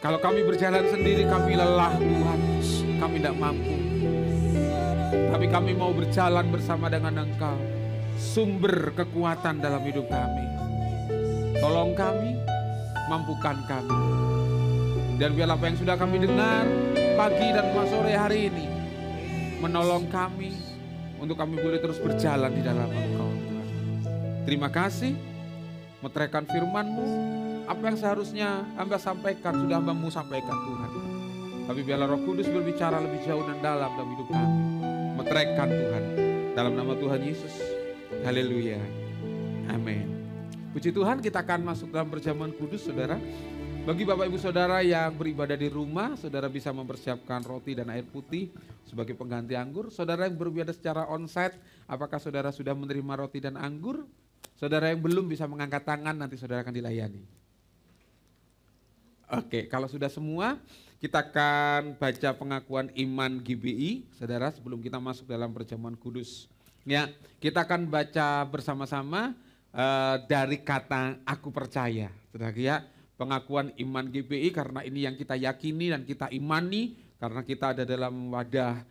Kalau kami berjalan sendiri, kami lelah Tuhan, kami tidak mampu. Tapi kami mau berjalan bersama dengan Engkau, sumber kekuatan dalam hidup kami. Tolong kami, mampukan kami. Dan biarlah apa yang sudah kami dengar pagi dan sore hari ini, menolong kami untuk kami boleh terus berjalan di dalam Engkau, Tuhan. Terima kasih, meteraikan firman-Mu. Apa yang seharusnya hamba sampaikan, sudah hamba-Mu sampaikan Tuhan. Tapi biarlah Roh Kudus berbicara lebih jauh dan dalam hidup kami. Meteraikan Tuhan. Dalam nama Tuhan Yesus. Haleluya. Amin. Puji Tuhan, kita akan masuk dalam perjamuan kudus, saudara. Bagi Bapak Ibu Saudara yang beribadah di rumah, saudara bisa mempersiapkan roti dan air putih sebagai pengganti anggur. Saudara yang beribadah secara onsite, apakah saudara sudah menerima roti dan anggur? Saudara yang belum bisa mengangkat tangan, nanti saudara akan dilayani. Oke, kalau sudah semua, kita akan baca pengakuan iman GBI, saudara, sebelum kita masuk dalam perjamuan kudus. Ya, kita akan baca bersama-sama dari kata aku percaya, saudara ya, pengakuan iman GBI, karena ini yang kita yakini dan kita imani, karena kita ada dalam wadah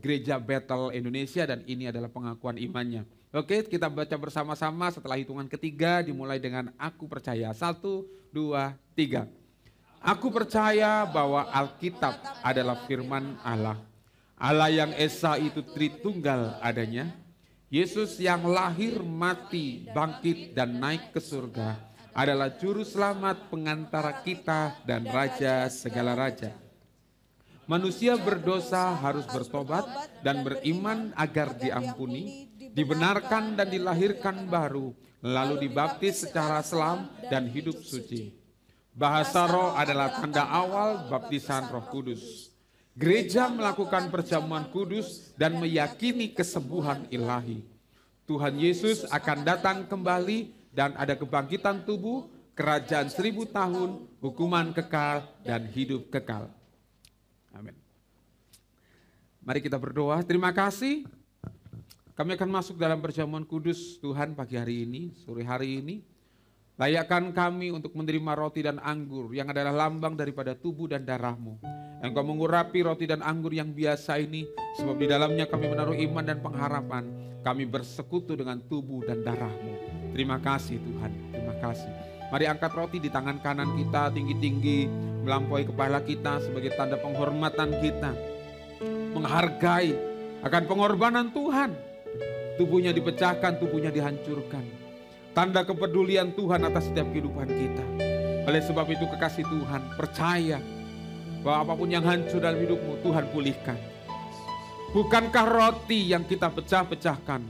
Gereja Bethel Indonesia dan ini adalah pengakuan imannya. Oke, kita baca bersama-sama setelah hitungan ketiga dimulai dengan aku percaya. 1, 2, 3. Aku percaya bahwa Alkitab adalah firman Allah. Allah yang Esa itu Tritunggal adanya. Yesus yang lahir, mati, bangkit dan naik ke surga adalah juru selamat pengantara kita dan raja segala raja. Manusia berdosa harus bertobat dan beriman agar diampuni, dibenarkan dan dilahirkan baru, lalu dibaptis secara selam dan hidup suci. Bahasa roh adalah tanda awal baptisan Roh Kudus. Gereja melakukan perjamuan kudus dan meyakini kesembuhan ilahi. Tuhan Yesus akan datang kembali dan ada kebangkitan tubuh, kerajaan 1000 tahun, hukuman kekal dan hidup kekal. Amin. Mari kita berdoa. Terima kasih. Kami akan masuk dalam perjamuan kudus Tuhan pagi hari ini, sore hari ini. Layakkan kami untuk menerima roti dan anggur yang adalah lambang daripada tubuh dan darah-Mu. Engkau mengurapi roti dan anggur yang biasa ini, sebab di dalamnya kami menaruh iman dan pengharapan. Kami bersekutu dengan tubuh dan darah-Mu. Terima kasih Tuhan, terima kasih. Mari angkat roti di tangan kanan kita tinggi-tinggi, melampaui kepala kita sebagai tanda penghormatan kita. Menghargai akan pengorbanan Tuhan. Tubuhnya dipecahkan, tubuhnya dihancurkan. Tanda kepedulian Tuhan atas setiap kehidupan kita. Oleh sebab itu kekasih Tuhan, percaya bahwa apapun yang hancur dalam hidupmu Tuhan pulihkan. Bukankah roti yang kita pecah-pecahkan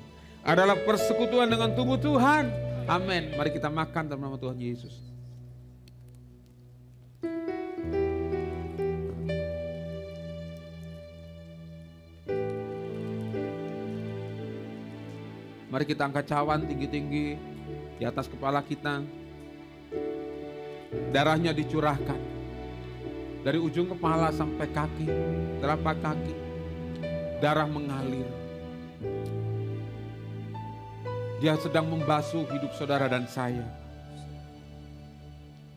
adalah persekutuan dengan tubuh Tuhan? Amin. Mari kita makan dalam nama Tuhan Yesus. Mari kita angkat cawan tinggi-tinggi di atas kepala kita. Darahnya dicurahkan dari ujung kepala sampai kaki, telapak kaki. Darah mengalir. Dia sedang membasuh hidup saudara dan saya.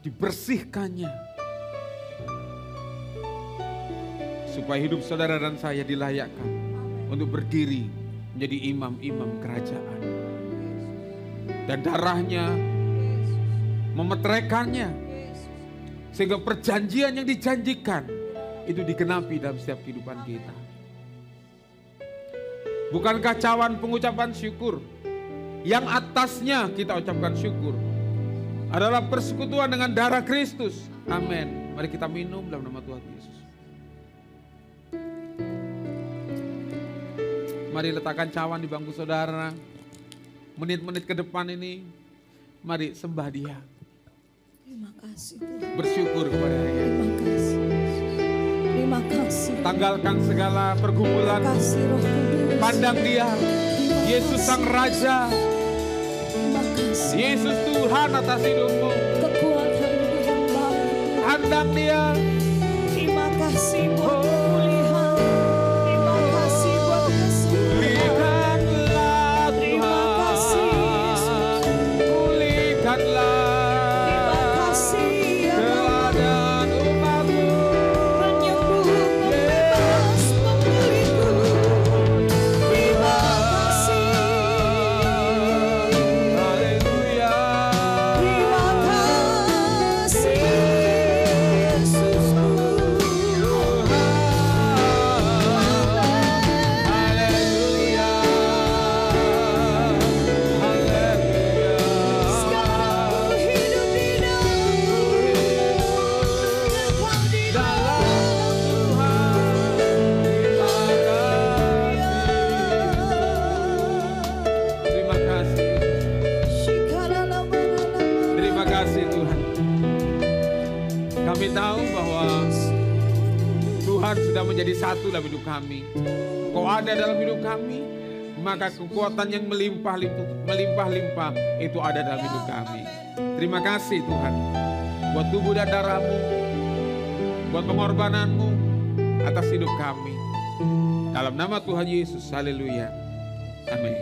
Dibersihkannya supaya hidup saudara dan saya dilayakkan untuk berdiri menjadi imam-imam kerajaan. Dan darahnya memeteraikannya sehingga perjanjian yang dijanjikan itu digenapi dalam setiap kehidupan kita. Bukankah cawan pengucapan syukur yang atasnya kita ucapkan syukur adalah persekutuan dengan darah Kristus? Amin. Mari kita minum dalam nama Tuhan Yesus. Mari letakkan cawan di bangku saudara. Menit-menit ke depan ini, mari sembah Dia. Terima kasih Tuhan. Bersyukur kepada Dia. Terima kasih. Terima kasih. Tanggalkan segala pergumulan. Terima kasih Roh Kudus. Pandang Dia. Yesus Sang Raja. Terima kasih. Yesus Tuhan atas hidupmu. Kekuatan yang baru. Pandang Dia. Terima kasih buat pemulihan. Terima kasih buat kesembuhan. Terima kasih Yesus. Pulihkanlah. Terima kasih ya Keadaan umatmu. penyembuh, pembebas, pemulihku. Terima kasih. Haleluya. Terima kasih Yesusku. Haleluya. Haleluya. Sekarang ku hidup di dalam Engkau di dalam Tuhan, terima kasih. Terima kasih Tuhan. Kami tahu bahwa Tuhan sudah menjadi satu dalam hidup kami. Kau ada dalam hidup kami, maka kekuatan yang melimpah-limpah itu ada dalam hidup kami. Terima kasih Tuhan, buat tubuh dan darah-Mu, buat pengorbanan-Mu atas hidup kami. Dalam nama Tuhan Yesus, haleluya. Amin.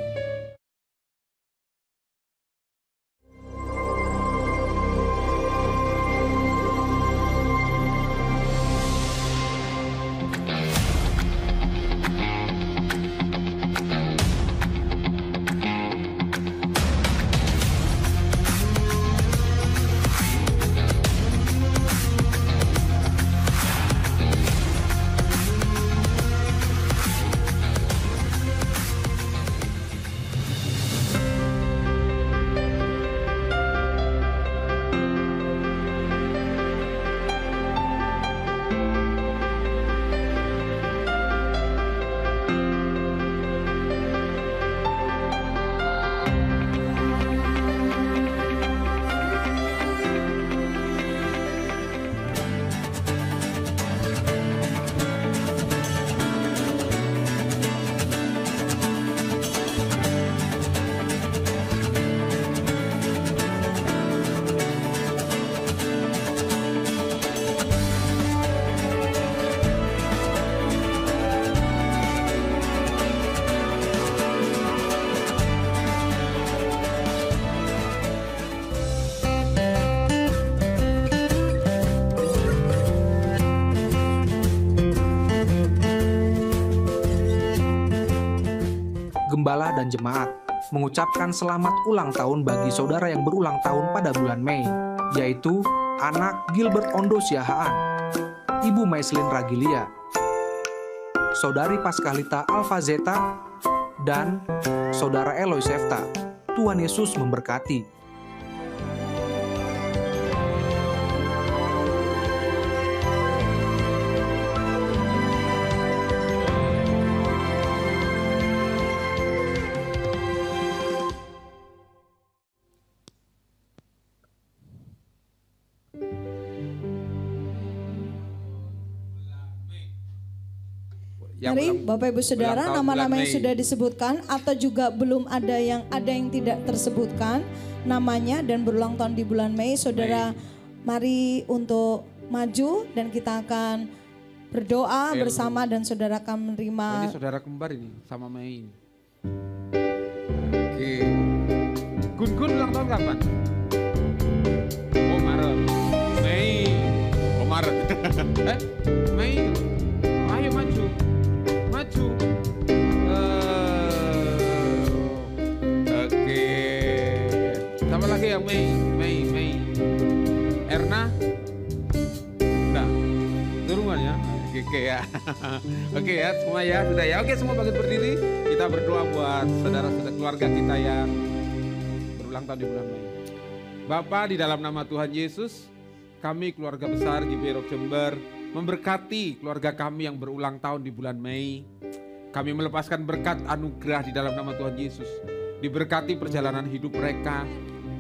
gembala dan jemaat mengucapkan selamat ulang tahun bagi saudara yang berulang tahun pada bulan Mei, yaitu anak Gilbert Ondo Siahaan, Ibu Maislin Ragilia, Saudari Paskalita Alfa Zeta, dan Saudara Eloy Sefta. Tuhan Yesus memberkati. Mari Bapak Ibu Saudara, nama-nama yang sudah disebutkan atau juga belum ada yang tidak tersebutkan namanya dan berulang tahun di bulan Mei, Saudara mari untuk maju dan kita akan berdoa bersama dan Saudara akan menerima. Ini saudara kembar ini sama Mei. Oke. Gun-gun ulang tahun kapan? Oh Maret. Mei. Oh Maret. Mei. Ayo maju. Maju. Oke. Sama lagi yang Mei. Erna. Enggak. Turungan ya. Oke ya. Oke ya, semua ya sudah ya. Oke, semua bangkit berdiri. Kita berdoa buat saudara-saudara keluarga kita yang berulang tahun di bulan Mei. Bapa, di dalam nama Tuhan Yesus, kami keluarga besar GBI Rock Jember memberkati keluarga kami yang berulang tahun di bulan Mei. Kami melepaskan berkat anugerah di dalam nama Tuhan Yesus. Diberkati perjalanan hidup mereka,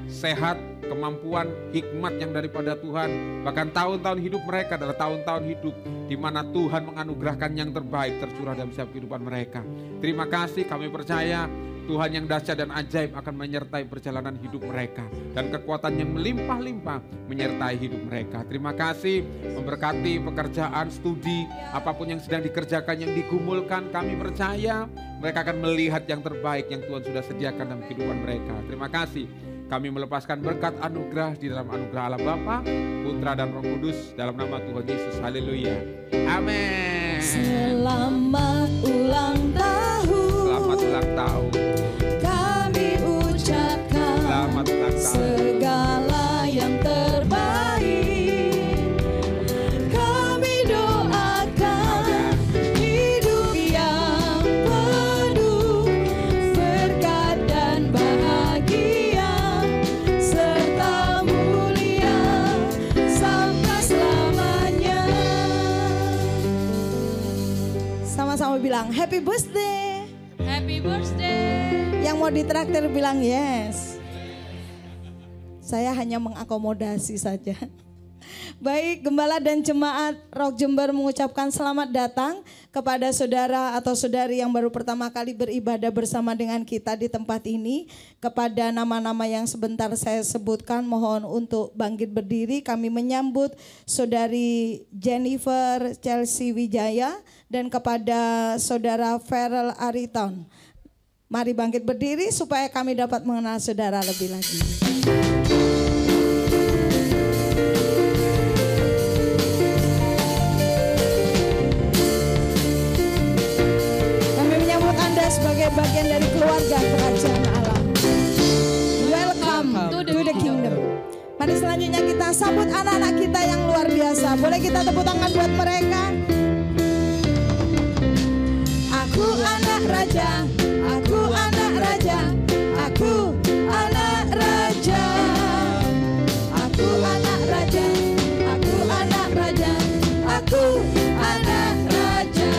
sehat, kemampuan, hikmat yang daripada Tuhan. Bahkan tahun-tahun hidup mereka adalah tahun-tahun hidup di mana Tuhan menganugerahkan yang terbaik tercurah dalam setiap kehidupan mereka. Terima kasih, kami percaya Tuhan yang dahsyat dan ajaib akan menyertai perjalanan hidup mereka. Dan kekuatan yang melimpah-limpah menyertai hidup mereka. Terima kasih, memberkati pekerjaan, studi, apapun yang sedang dikerjakan, yang digumulkan. Kami percaya mereka akan melihat yang terbaik yang Tuhan sudah sediakan dalam kehidupan mereka. Terima kasih. Kami melepaskan berkat anugerah di dalam anugerah Allah Bapa, Putra dan Roh Kudus dalam nama Tuhan Yesus. Haleluya. Amin. Selamat ulang tahun. Selamat ulang tahun. Kami ucapkan Selamat ulang tahun. segala yang terbaik. Kami doakan hidup yang penuh berkat dan bahagia serta mulia sampai selamanya. Sama-sama bilang happy birthday. Happy birthday. Yang mau ditraktir bilang yes. Saya hanya mengakomodasi saja. Baik, Gembala dan Jemaat Rock Jember mengucapkan selamat datang kepada saudara atau saudari yang baru pertama kali beribadah bersama dengan kita di tempat ini. Kepada nama-nama yang sebentar saya sebutkan, mohon untuk bangkit berdiri. Kami menyambut saudari Jennifer Chelsea Wijaya dan kepada saudara Farrell Ariton. Mari bangkit berdiri supaya kami dapat mengenal saudara lebih lagi. Kami menyambut Anda sebagai bagian dari keluarga kerajaan Allah. Welcome to the kingdom. Mari selanjutnya kita sambut anak-anak kita yang luar biasa. Boleh kita tepuk tangan buat mereka? Aku anak raja, aku anak raja, aku anak raja, aku anak raja, aku anak raja, aku anak raja.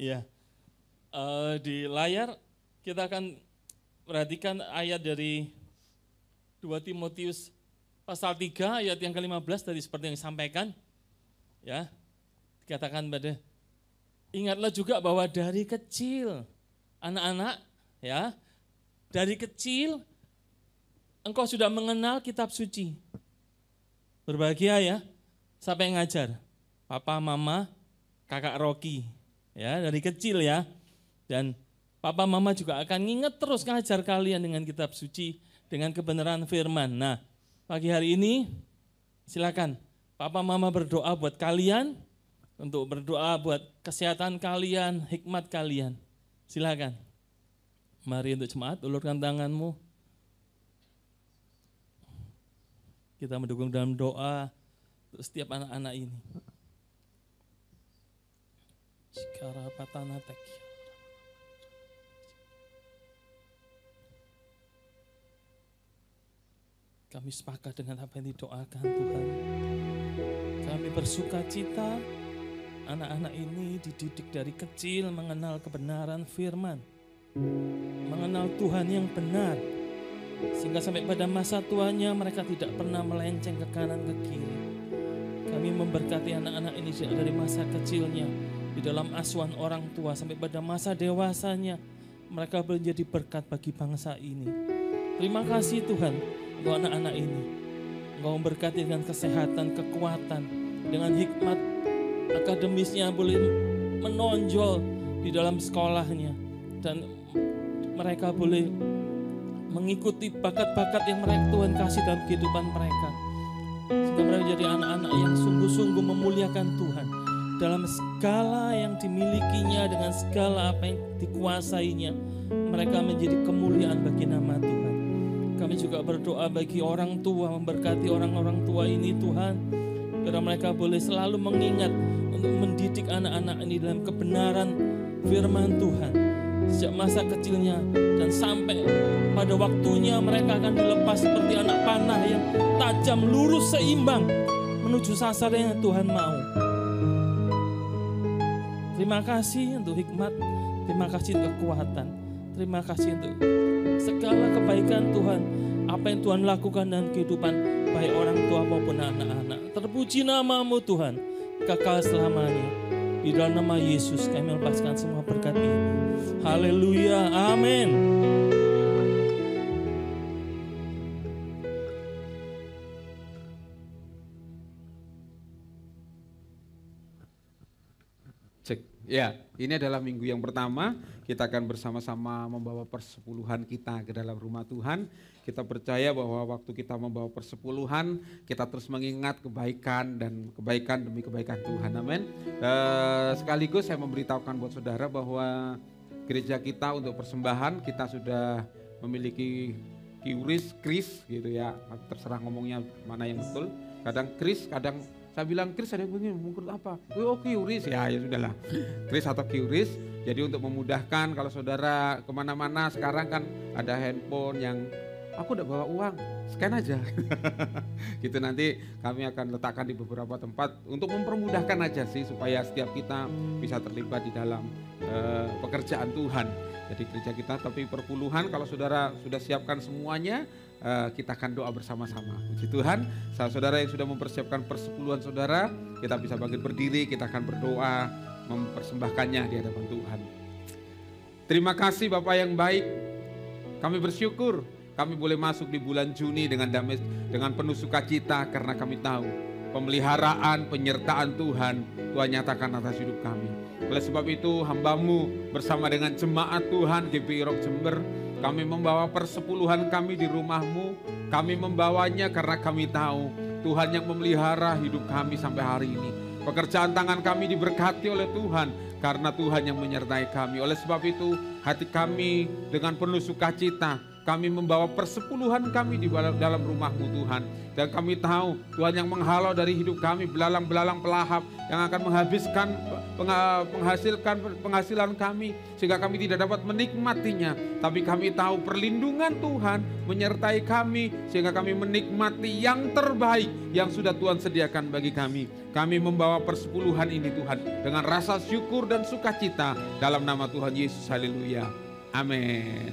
Ya, di layar kita akan perhatikan ayat dari 2 Timotius pasal 3 ayat yang ke-15 tadi seperti yang disampaikan. Ya, dikatakan pada ingatlah juga bahwa dari kecil anak-anak ya, dari kecil engkau sudah mengenal kitab suci. Berbahagia ya, siapa yang ngajar? Papa, mama, kakak Rocky, ya dari kecil ya. Dan papa mama juga akan nginget terus ngajar kalian dengan kitab suci, dengan kebenaran firman. Nah, pagi hari ini silakan papa mama berdoa buat kalian, untuk berdoa buat kesehatan kalian, hikmat kalian. Silakan. Mari untuk jemaat, ulurkan tanganmu. Kita mendukung dalam doa untuk setiap anak-anak ini. Kami sepakat dengan apa yang didoakan Tuhan. Kami bersuka cita anak-anak ini dididik dari kecil mengenal kebenaran firman, mengenal Tuhan yang benar, sehingga sampai pada masa tuanya mereka tidak pernah melenceng ke kanan ke kiri. Kami memberkati anak-anak ini dari masa kecilnya, di dalam asuhan orang tua sampai pada masa dewasanya, mereka menjadi berkat bagi bangsa ini. Terima kasih Tuhan untuk anak-anak ini. Engkau memberkati dengan kesehatan, kekuatan, dengan hikmat akademisnya boleh menonjol di dalam sekolahnya, dan mereka boleh mengikuti bakat-bakat yang mereka Tuhan kasih dalam kehidupan mereka, sehingga mereka menjadi anak-anak yang sungguh-sungguh memuliakan Tuhan dalam segala yang dimilikinya, dengan segala apa yang dikuasainya. Mereka menjadi kemuliaan bagi nama Tuhan. Kami juga berdoa bagi orang tua, memberkati orang-orang tua ini Tuhan, biar mereka boleh selalu mengingat untuk mendidik anak-anak ini dalam kebenaran firman Tuhan sejak masa kecilnya, dan sampai pada waktunya mereka akan dilepas seperti anak panah yang tajam, lurus, seimbang menuju sasaran yang Tuhan mau. Terima kasih untuk hikmat, terima kasih untuk kekuatan, terima kasih untuk segala kebaikan Tuhan, apa yang Tuhan lakukan dalam kehidupan baik orang tua maupun anak-anak. Terpuji nama-Mu Tuhan, kekal selamanya. Di dalam nama Yesus kami melepaskan semua berkat ini. Haleluya, amin. Cek. Ya, ini adalah minggu yang pertama. Kita akan bersama-sama membawa persepuluhan kita ke dalam rumah Tuhan. Kita percaya bahwa waktu kita membawa persepuluhan, kita terus mengingat kebaikan dan kebaikan demi kebaikan Tuhan. Amin. Sekaligus saya memberitahukan buat saudara bahwa gereja kita untuk persembahan, kita sudah memiliki kris gitu ya. Terserah ngomongnya mana yang betul. Kadang kris, kadang saya bilang kris, ada yang begini, mungkin apa? Oh QRIS, ya sudahlah. Kris atau QRIS, jadi untuk memudahkan kalau saudara kemana-mana sekarang kan ada handphone yang aku udah bawa uang, scan aja. Gitu nanti kami akan letakkan di beberapa tempat untuk mempermudahkan aja sih, supaya setiap kita bisa terlibat di dalam pekerjaan Tuhan. Jadi gereja kita, tapi perpuluhan kalau saudara sudah siapkan semuanya, kita akan doa bersama-sama. Puji Tuhan, saudara yang sudah mempersiapkan persepuluhan saudara, kita bisa bangkit berdiri, kita akan berdoa mempersembahkannya di hadapan Tuhan. Terima kasih Bapak yang baik, kami bersyukur kami boleh masuk di bulan Juni dengan damai, dengan penuh sukacita, karena kami tahu pemeliharaan, penyertaan Tuhan nyatakan atas hidup kami. Oleh sebab itu hamba-Mu bersama dengan jemaat Tuhan GPI Rock Jember, kami membawa persepuluhan kami di rumah-Mu. Kami membawanya karena kami tahu Tuhan yang memelihara hidup kami sampai hari ini. Pekerjaan tangan kami diberkati oleh Tuhan karena Tuhan yang menyertai kami. Oleh sebab itu hati kami dengan penuh sukacita, kami membawa persepuluhan kami di dalam rumah-Mu Tuhan. Dan kami tahu Tuhan yang menghalau dari hidup kami belalang-belalang pelahap yang akan menghabiskan penghasilan kami, sehingga kami tidak dapat menikmatinya. Tapi kami tahu perlindungan Tuhan menyertai kami, sehingga kami menikmati yang terbaik yang sudah Tuhan sediakan bagi kami. Kami membawa persepuluhan ini Tuhan dengan rasa syukur dan sukacita dalam nama Tuhan Yesus. Haleluya. Amin.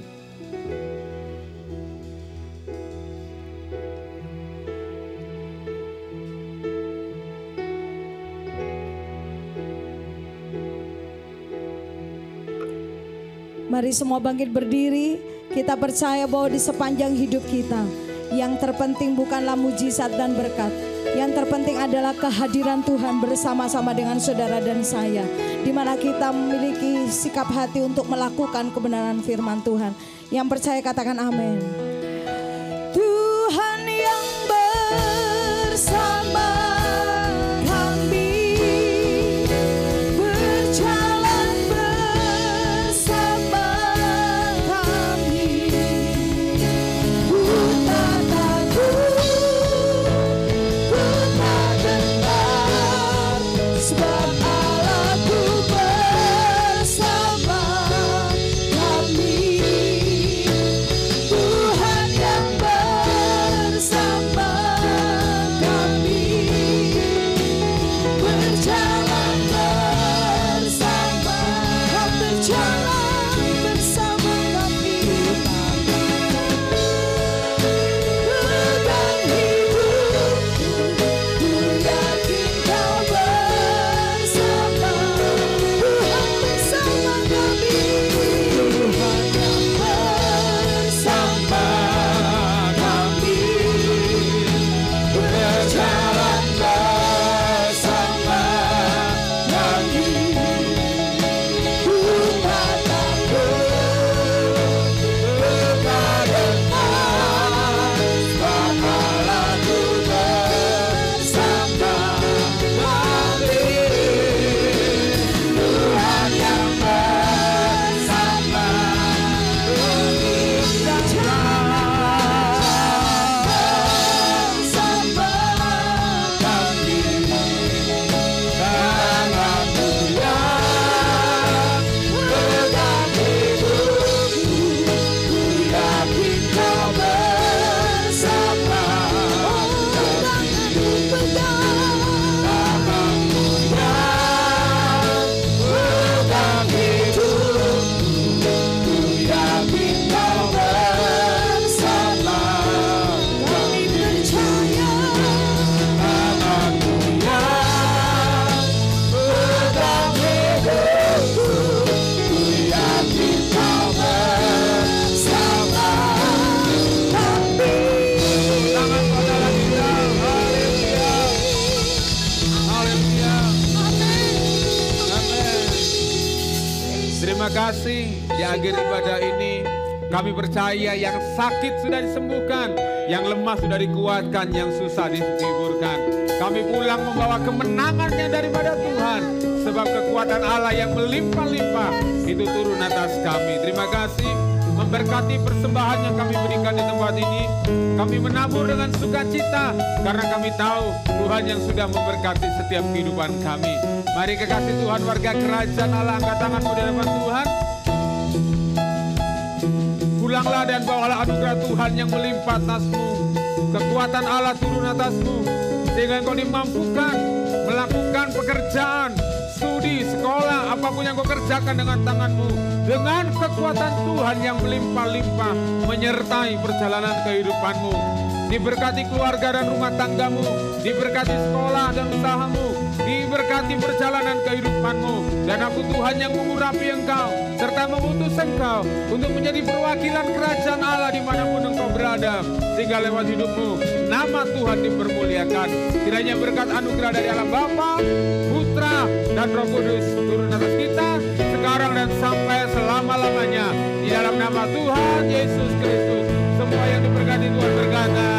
Mari semua bangkit berdiri. Kita percaya bahwa di sepanjang hidup kita, Yang terpenting bukanlah mujizat dan berkat. Yang terpenting adalah kehadiran Tuhan bersama-sama dengan saudara dan saya. Di mana kita memiliki sikap hati untuk melakukan kebenaran firman Tuhan. Yang percaya katakan amin. Tuhan yang bersama kami, berjalan bersama kami. Ku tak takut, ku tak gentar, sebab Allahku bersama kami. Tuhan yang bersama kami, berjalan bersama, berjalan bersama kami. Pegang hidup, ku yakin kau bersama. Tuhan bersama kami, Tuhan yang bersama kami, berjalan bersama kami. Ku tak takut, ku tak gentar, sebab Allahku bersama kami. Tuhan yang bersama kami, bersama kami. Tanganmu Terima kasih di akhir ibadah ini kami percaya yang sakit sudah disembuhkan, yang lemah sudah dikuatkan, yang susah dihiburkan. Kami pulang membawa kemenangannya daripada Tuhan, sebab kekuatan Allah yang melimpah-limpah itu turun atas kami. Terima kasih memberkati persembahan yang kami berikan di tempat ini. Kami menabur dengan sukacita karena kami tahu Tuhan yang sudah memberkati setiap kehidupan kami. Mari kekasih Tuhan, warga kerajaan Allah, angkat tanganmu di hadapan Tuhan. Pulanglah dan bawalah anugerah Tuhan yang melimpah atasmu. Kekuatan Allah turun atasmu sehingga engkau dimampukan melakukan pekerjaan, studi, sekolah, apapun yang kau kerjakan dengan tanganmu, dengan kekuatan Tuhan yang melimpah-limpah menyertai perjalanan kehidupanmu. Diberkati keluarga dan rumah tanggamu, diberkati sekolah dan usahamu, diberkati perjalanan kehidupanmu. Dan aku Tuhan yang mengurapi engkau, serta mengutus engkau untuk menjadi perwakilan kerajaan Allah dimanapun engkau berada. Sehingga lewat hidupmu, nama Tuhan dipermuliakan. Kiranya berkat anugerah dari Allah Bapa, Putra, dan Roh Kudus turun atas kita, sekarang dan sampai selama-lamanya. Di dalam nama Tuhan Yesus Kristus, semua yang diberkati Tuhan berkata,